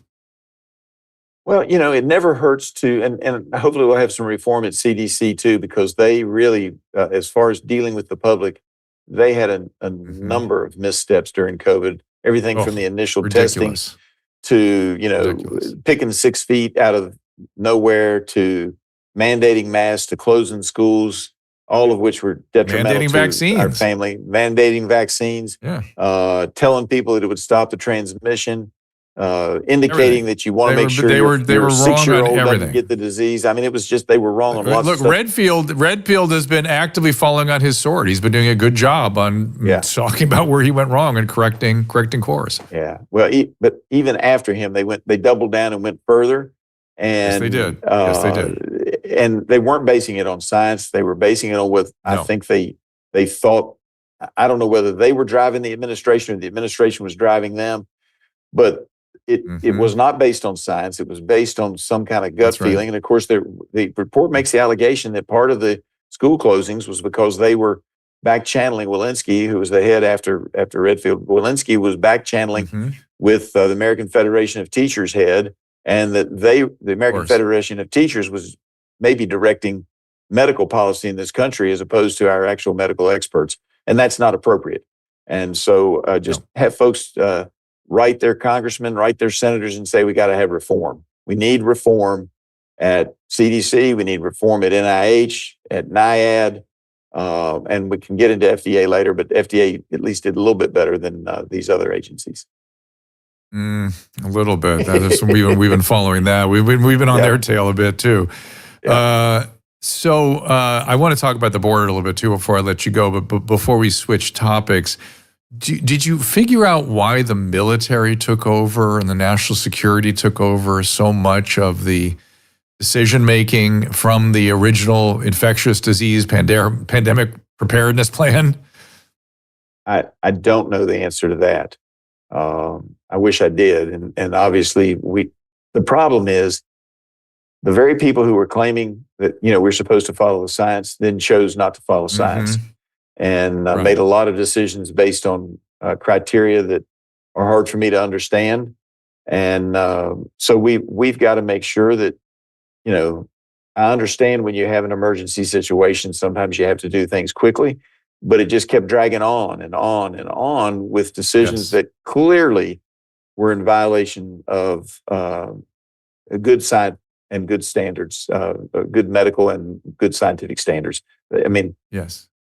Well, it never hurts to, and hopefully we'll have some reform at CDC too, because they really, as far as dealing with the public, they had a number of missteps during COVID. Everything from the initial testing Ridiculous. to, Ridiculous. picking 6 feet out of nowhere to mandating masks to closing schools, all of which were detrimental Mandating to our vaccines. family. Mandating vaccines, Yeah. telling people that it would stop the transmission. Indicating that you want to make sure they were your wrong on 6-year-old doesn't everything. get the disease. I mean, it was just they were wrong on lots Look, of stuff. Redfield has been actively falling on his sword. He's been doing a good job on talking about where he went wrong and correcting course. Yeah. Well, but even after him, they doubled down and went further. And Yes, they did. Yes, they did. And they weren't basing it on science. They were basing it on what I think they thought. I don't know whether they were driving the administration or the administration was driving them, but it was not based on science. It was based on some kind of gut feeling. And of course, the report makes the allegation that part of the school closings was because they were back channeling Walensky, who was the head after Redfield. Walensky was back channeling with the American Federation of Teachers head, and that the American Federation of Teachers was maybe directing medical policy in this country as opposed to our actual medical experts. And that's not appropriate. And so just have folks write their congressmen, write their senators and say, we got to have reform. We need reform at CDC. We need reform at NIH, at NIAID, and we can get into FDA later, but FDA at least did a little bit better than these other agencies. A little bit. We've been following that. We've been on their tail a bit too. So I want to talk about the border a little bit too before I let you go. But before we switch topics, did you figure out why the military took over and the national security took over so much of the decision making from the original infectious disease pandemic preparedness plan? I don't know the answer to that. I wish I did. And obviously the problem is the very people who were claiming that, we're supposed to follow the science then chose not to follow science and made a lot of decisions based on criteria that are hard for me to understand. And so we've got to make sure that, I understand when you have an emergency situation, sometimes you have to do things quickly, but it just kept dragging on and on and on with decisions that clearly were in violation of a good science and good standards, good medical and good scientific standards. I mean,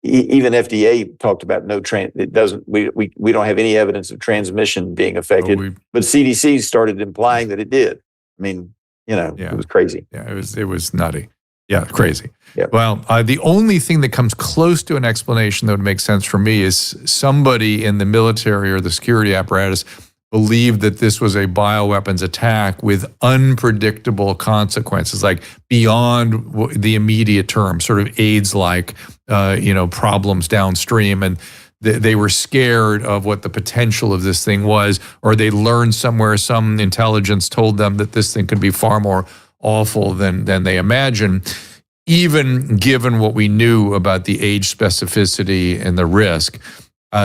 even FDA talked about it doesn't, we don't have any evidence of transmission being affected, but CDC started implying that it did. I mean, it was crazy. Yeah, it was nutty. Yeah, crazy. Yep. Well, the only thing that comes close to an explanation that would make sense for me is somebody in the military or the security apparatus believed that this was a bioweapons attack with unpredictable consequences, like beyond the immediate term, sort of AIDS-like, problems downstream. And they were scared of what the potential of this thing was, or they learned somewhere, some intelligence told them that this thing could be far more awful than they imagined, even given what we knew about the age specificity and the risk.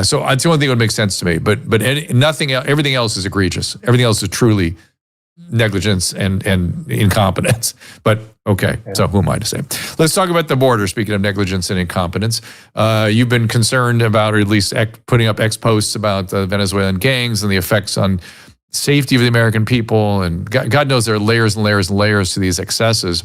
So that's the only thing that would make sense to me. But nothing else, everything else is egregious. Everything else is truly negligence and incompetence. But okay, so who am I to say? Let's talk about the border. Speaking of negligence and incompetence, you've been concerned about, or at least putting up posts about the Venezuelan gangs and the effects on safety of the American people. And God knows there are layers and layers and layers to these excesses.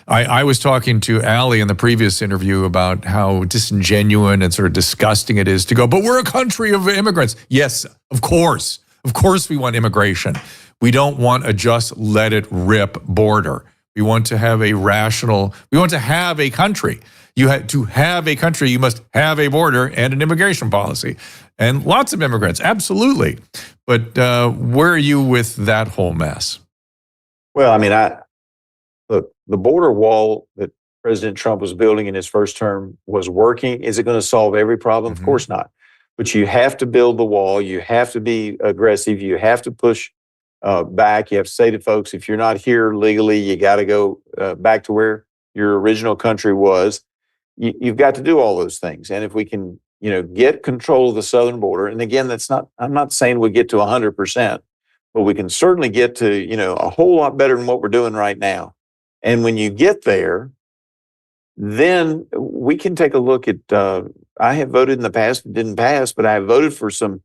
I was talking to Allie in the previous interview about how disingenuous and sort of disgusting it is to go, but we're a country of immigrants. Yes, of course. Of course we want immigration. We don't want a just let it rip border. We want to have we want to have a country. To have a country, you must have a border and an immigration policy. And lots of immigrants, absolutely. But where are you with that whole mess? Well, I mean, look, the border wall that President Trump was building in his first term was working. Is it going to solve every problem? Of course not. But you have to build the wall. You have to be aggressive. You have to push back. You have to say to folks, if you're not here legally, you got to go back to where your original country was. You've got to do all those things. And if we can, get control of the southern border, and again, I'm not saying we get to 100%, but we can certainly get to, a whole lot better than what we're doing right now. And when you get there, then we can take a look at, I have voted in the past, it didn't pass, but I have voted for some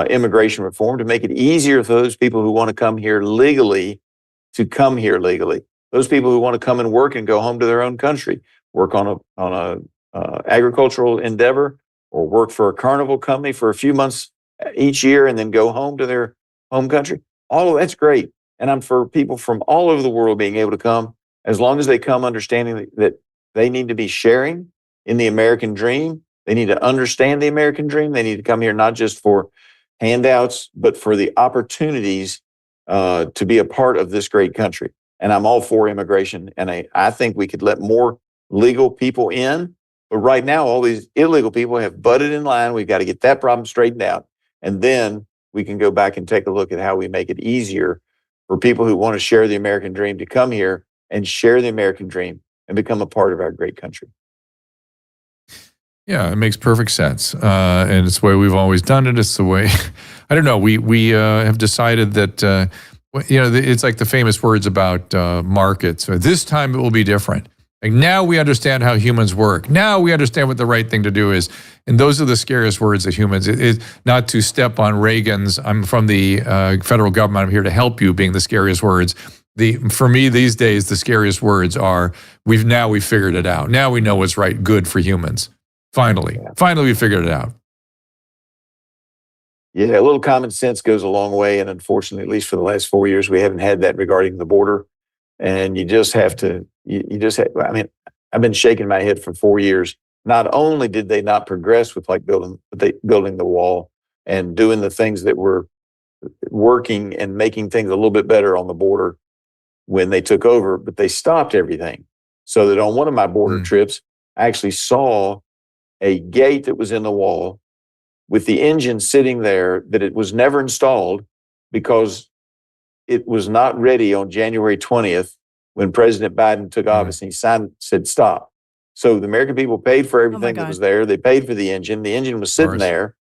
immigration reform to make it easier for those people who want to come here legally to come here legally. Those people who want to come and work and go home to their own country, work on a agricultural endeavor, or work for a carnival company for a few months each year and then go home to their home country. All of that's great. And I'm for people from all over the world being able to come, as long as they come understanding that they need to be sharing in the American dream. They need to understand the American dream. They need to come here not just for handouts, but for the opportunities to be a part of this great country. And I'm all for immigration. And I think we could let more legal people in. But right now, all these illegal people have butted in line. We've got to get that problem straightened out. And then we can go back and take a look at how we make it easier for people who want to share the American dream to come here and share the American dream and become a part of our great country. Yeah, it makes perfect sense. And it's the way we've always done it. It's the way, I don't know, we have decided that, it's like the famous words about markets. This time it will be different. Like, now we understand how humans work. Now we understand what the right thing to do is. And those are the scariest words that humans, not to step on Reagan's, I'm from the federal government, I'm here to help you, being the scariest words. For me these days, the scariest words are, we've figured it out. Now we know what's right, good for humans. Finally we figured it out. Yeah, a little common sense goes a long way. And unfortunately, at least for the last 4 years, we haven't had that regarding the border. And you just have to, I've been shaking my head for 4 years. Not only did they not progress with building the wall and doing the things that were working and making things a little bit better on the border when they took over, but they stopped everything. So that on one of my border trips, I actually saw a gate that was in the wall with the engine sitting there, that it was never installed because it was not ready on January 20th when President Biden took office, and he said stop. So the American people paid for everything that was there. They paid for the engine. The engine was sitting there,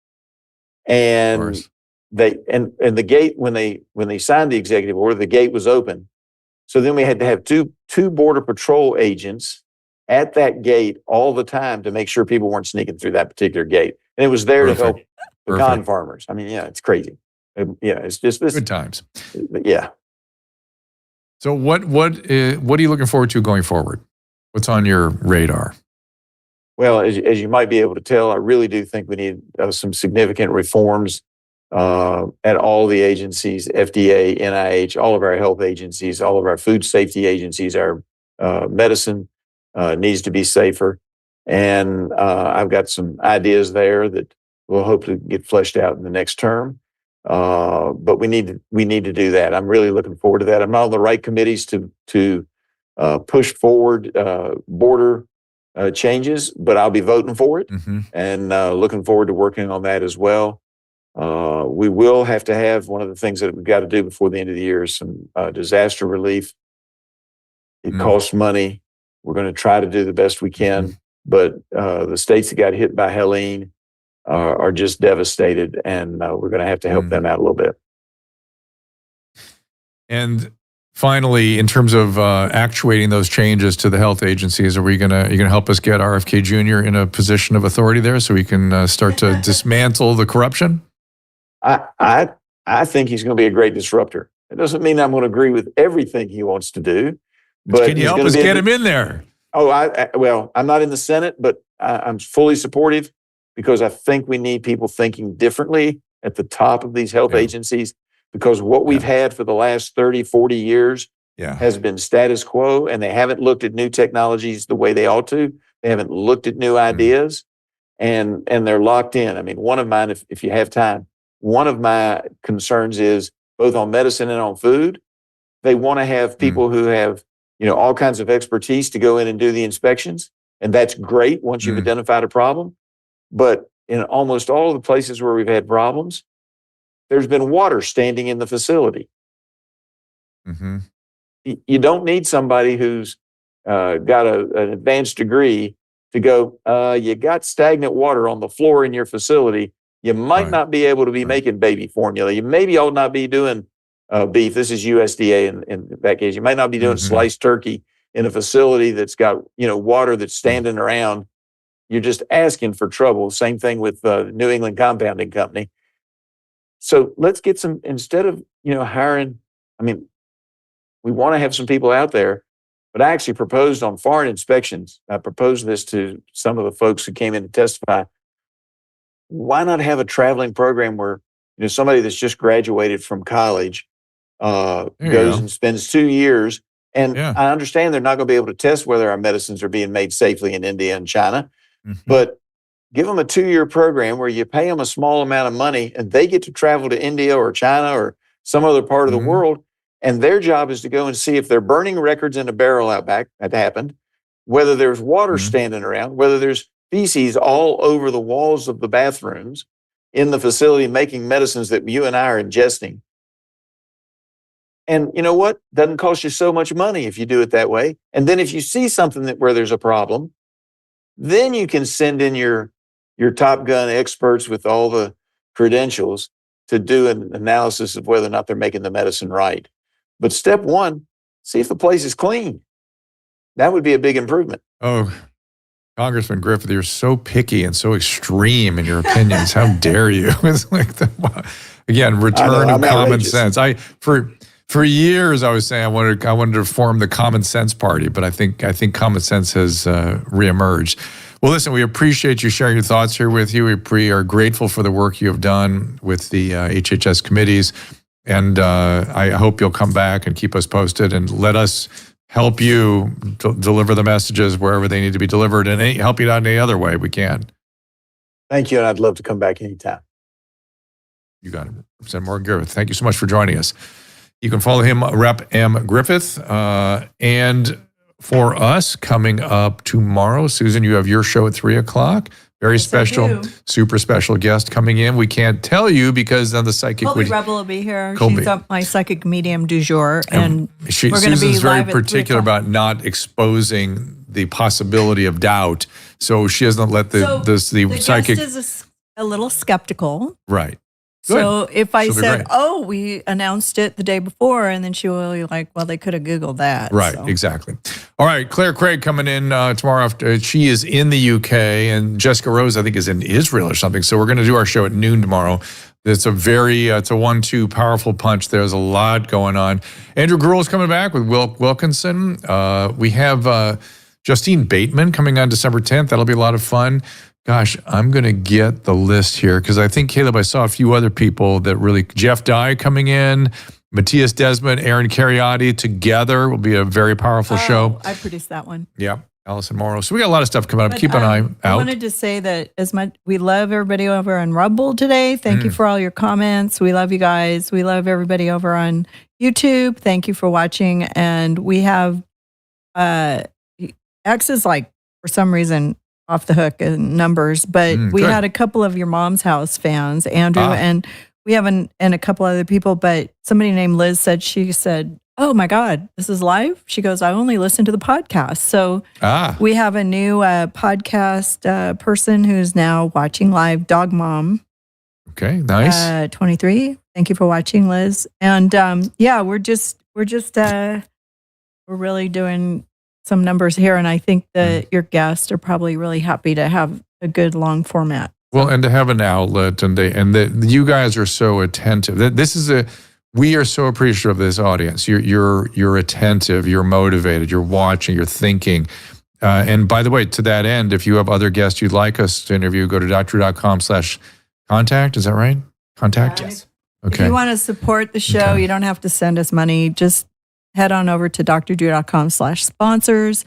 and the gate, when they signed the executive order, the gate was open. So then we had to have two Border Patrol agents at that gate all the time to make sure people weren't sneaking through that particular gate. And it was there to help pecan farmers. It's crazy. It's just this. Good times. Yeah. So what are you looking forward to going forward? What's on your radar? Well, as you might be able to tell, I really do think we need some significant reforms at all the agencies, FDA, NIH, all of our health agencies, all of our food safety agencies. Our medicine needs to be safer. And I've got some ideas there that will hopefully get fleshed out in the next term. But we need to do that. I'm really looking forward to that. I'm not on the right committees to push forward border changes, but I'll be voting for it, and looking forward to working on that as well. We will have to have, one of the things that we've got to do before the end of the year is some disaster relief. It costs money. We're going to try to do the best we can, but the states that got hit by Helene are just devastated, and we're going to have to help them out a little bit. And finally, in terms of actuating those changes to the health agencies, are you going to help us get RFK Jr. in a position of authority there so we can start to dismantle the corruption? I think he's going to be a great disruptor. It doesn't mean I'm going to agree with everything he wants to do, but can you help us get him in there? Oh, well, I'm not in the Senate, but I'm fully supportive, because I think we need people thinking differently at the top of these health agencies, because what we've had for the last 30, 40 years has been status quo, and they haven't looked at new technologies the way they ought to. They haven't looked at new ideas, and they're locked in. One of mine, if you have time, one of my concerns is both on medicine and on food. They want to have people who have, all kinds of expertise to go in and do the inspections. And that's great once you've identified a problem. But in almost all of the places where we've had problems, there's been water standing in the facility. You don't need somebody who's got an advanced degree to go, you got stagnant water on the floor in your facility. You might not be able to be making baby formula. You maybe ought not be doing beef. This is USDA in that case. You might not be doing sliced turkey in a facility that's got, water that's standing around. You're just asking for trouble. Same thing with New England Compounding Company. So let's get some, instead of, hiring, we want to have some people out there, but I actually proposed on foreign inspections. I proposed this to some of the folks who came in to testify. Why not have a traveling program where, somebody that's just graduated from college goes and spends 2 years. And I understand they're not going to be able to test whether our medicines are being made safely in India and China, but give them a 2-year program where you pay them a small amount of money and they get to travel to India or China or some other part of the world. And their job is to go and see if they're burning records in a barrel out back, that happened, whether there's water standing around, whether there's feces all over the walls of the bathrooms in the facility making medicines that you and I are ingesting. And you know what? Doesn't cost you so much money if you do it that way. And then if you see something where there's a problem, then you can send in your Top Gun experts with all the credentials to do an analysis of whether or not they're making the medicine right. But step one, see if the place is clean. That would be a big improvement. Oh, Congressman Griffith, you're so picky and so extreme in your opinions. How dare you? It's like again, return of common sense. For years, I was saying I wanted to form the Common Sense Party, but I think common sense has reemerged. Well, listen, we appreciate you sharing your thoughts here with you. We are grateful for the work you have done with the HHS committees, and I hope you'll come back and keep us posted and let us help you deliver the messages wherever they need to be delivered, and help you out in any other way we can. Thank you, and I'd love to come back anytime. You got it. Representative Morgan Griffith, thank you so much for joining us. You can follow him, Rep. M. Griffith. And for us, coming up tomorrow, Susan, you have your show at 3 o'clock. Very special, super special guest coming in. We can't tell you because then the psychic Colby Rebel will be here. She's my psychic medium du jour. And we're going to be Susan's very live particular about not exposing the possibility of doubt. So she doesn't let the psychic. Guest is a little skeptical. Right. So Good. if I said, we announced it the day before, and then she will be like, well, they could have Googled that. Right, so. Exactly. All right, Claire Craig coming in tomorrow. After she is in the UK, and Jessica Rose, I think, is in Israel or something. So we're going to do our show at noon tomorrow. It's a very, it's a 1-2 powerful punch. There's a lot going on. Andrew Gruel is coming back with Wilkinson. We have Justine Bateman coming on December 10th. That'll be a lot of fun. Gosh, I'm going to get the list here because I think, Caleb, I saw a few other people that really, Jeff Dye coming in, Matthias Desmond, Aaron Cariotti together will be a very powerful show. I produced that one. Yeah, Allison Morrow. So we got a lot of stuff coming up. Keep an eye out. I wanted to say that we love everybody over on Rumble today. Thank you for all your comments. We love you guys. We love everybody over on YouTube. Thank you for watching. And we have X is like, for some reason, off the hook in numbers, but we had a couple of your mom's house fans, Andrew, and we have and a couple other people, but somebody named Liz she said, oh my God, this is live? She goes, I only listen to the podcast. So we have a new podcast person who's now watching live, Dog Mom. Okay, nice. 23. Thank you for watching, Liz. And we're really doing some numbers here, and I think that your guests are probably really happy to have a good long format. Well, and to have an outlet, and you guys are so attentive. We are so appreciative of this audience. You're attentive, you're motivated, you're watching, you're thinking. And by the way, to that end, if you have other guests you'd like us to interview, go to drdrew.com/contact. Is that right? Contact? Yes. Okay. If you want to support the show, you don't have to send us money. Just head on over to drdrew.com/sponsors.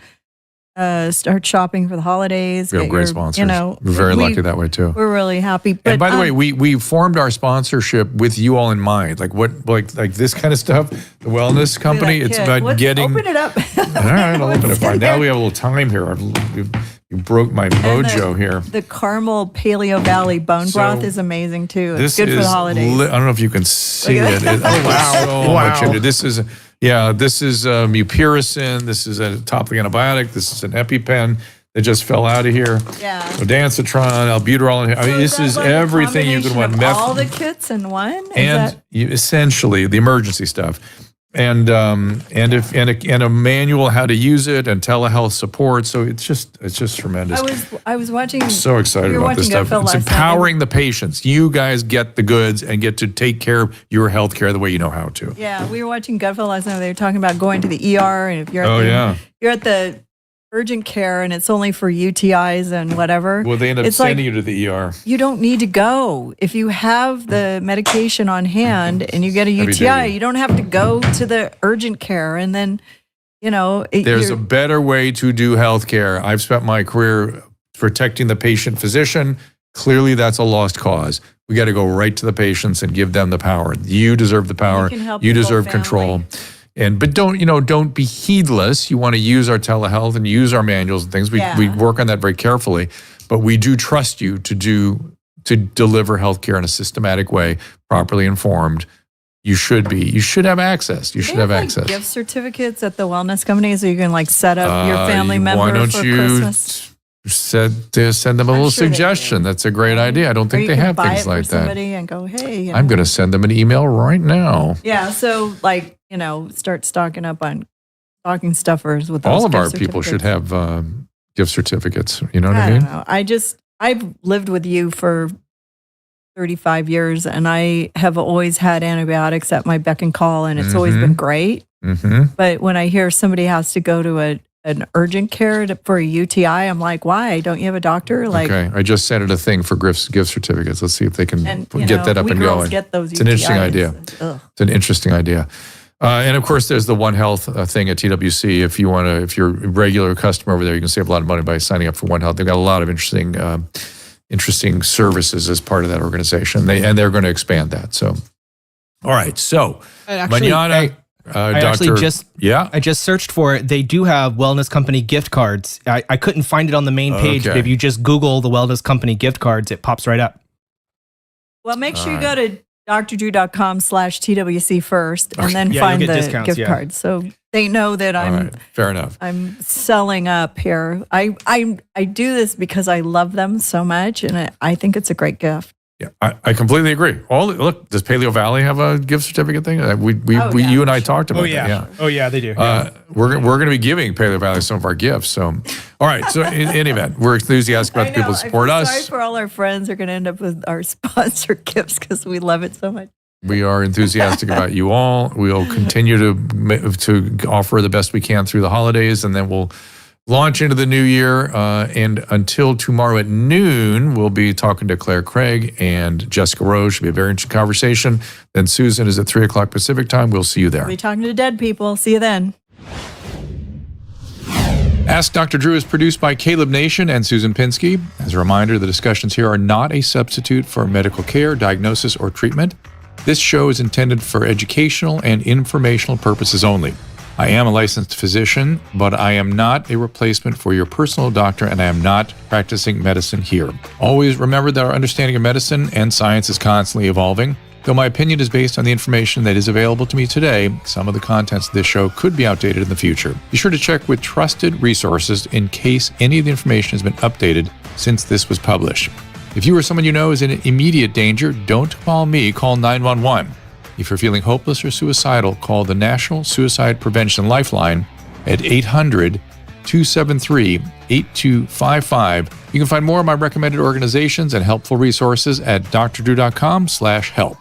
Start shopping for the holidays. We have great sponsors. We're very lucky that way too. We're really happy. But, and by the way, we formed our sponsorship with you all in mind. Like this kind of stuff, the wellness company. It's about getting. Open it up. All right, I'll open it. Fine. Now we have a little time here. You broke my mojo here. The caramel Paleo Valley bone broth is amazing too. It's good for the holidays. I don't know if you can see it. Wow. This is. Yeah, this is mupirocin. This is a topical antibiotic. This is an EpiPen. that just fell out of here. Yeah. Ondansetron, albuterol. I mean, this is everything you could want. All the kits in one? Essentially the emergency stuff. And a manual how to use it and telehealth support. So it's just tremendous. I was watching. So excited about this stuff. It's empowering the patients. You guys get the goods and get to take care of your health care the way you know how to. Yeah, we were watching Gutfeld last night. They were talking about going to the ER, and if you're you're at the urgent care and it's only for UTIs and whatever. Well, they end up sending you to the ER. You don't need to go. If you have the medication on hand and you get a UTI, you don't have to go to the urgent care. And then, there's a better way to do healthcare. I've spent my career protecting the patient physician. Clearly, that's a lost cause. We got to go right to the patients and give them the power. You deserve the power. You deserve control. But don't be heedless. You want to use our telehealth and use our manuals and things. We work on that very carefully, but we do trust you to deliver healthcare in a systematic way, properly informed. You should have access. You should have access. Gift certificates at the wellness companies, so you can set up your family member for Christmas. Send them a little suggestion. That's a great idea. I don't think they have things like that. Somebody and go, hey. I'm going to send them an email right now. Yeah. So start stocking up on stocking stuffers with those all of our people should have gift certificates. You know what I mean? Don't know. I've lived with you for 35 years, and I have always had antibiotics at my beck and call, and it's always been great. Mm-hmm. But when I hear somebody has to go to an urgent care for a UTI, I'm like, why? Don't you have a doctor? Okay, I just sent it a thing for gift certificates. Let's see if they can get that up and going. Get those it's an interesting idea. It's an interesting idea. And of course, there's the One Health thing at TWC. If you're a regular customer over there, you can save a lot of money by signing up for One Health. They've got a lot of interesting services as part of that organization. They're going to expand that. So, all right. So, mañana. I just searched for it. They do have wellness company gift cards. I couldn't find it on the main page, but if you just Google the wellness company gift cards, it pops right up. Well, make sure you go to drdrew.com/TWC first and then find the gift cards. So they know that fair enough. I'm selling up here. I do this because I love them so much, and I think it's a great gift. Yeah, I completely agree. Look, does Paleo Valley have a gift certificate thing? You and I talked about that. Yeah. Oh yeah, they do. We're going to be giving Paleo Valley some of our gifts. So, all right. So in any event, we're enthusiastic about the people who support us. Sorry for all our friends are going to end up with our sponsor gifts because we love it so much. We are enthusiastic about you all. We'll continue to offer the best we can through the holidays, and then we'll launch into the new year, and until tomorrow at noon, we'll be talking to Claire Craig and Jessica Rose. Should be a very interesting conversation. Then Susan is at 3:00 Pacific time. We'll see you there. We'll be talking to dead people. See you then. Ask Dr. Drew is produced by Caleb Nation and Susan Pinsky. As a reminder, the discussions here are not a substitute for medical care, diagnosis, or treatment. This show is intended for educational and informational purposes only. I am a licensed physician, but I am not a replacement for your personal doctor, and I am not practicing medicine here. Always remember that our understanding of medicine and science is constantly evolving. Though my opinion is based on the information that is available to me today, some of the contents of this show could be outdated in the future. Be sure to check with trusted resources in case any of the information has been updated since this was published. If you or someone you know is in immediate danger, don't call me, call 911. If you're feeling hopeless or suicidal, call the National Suicide Prevention Lifeline at 800-273-8255. You can find more of my recommended organizations and helpful resources at drdrew.com/help.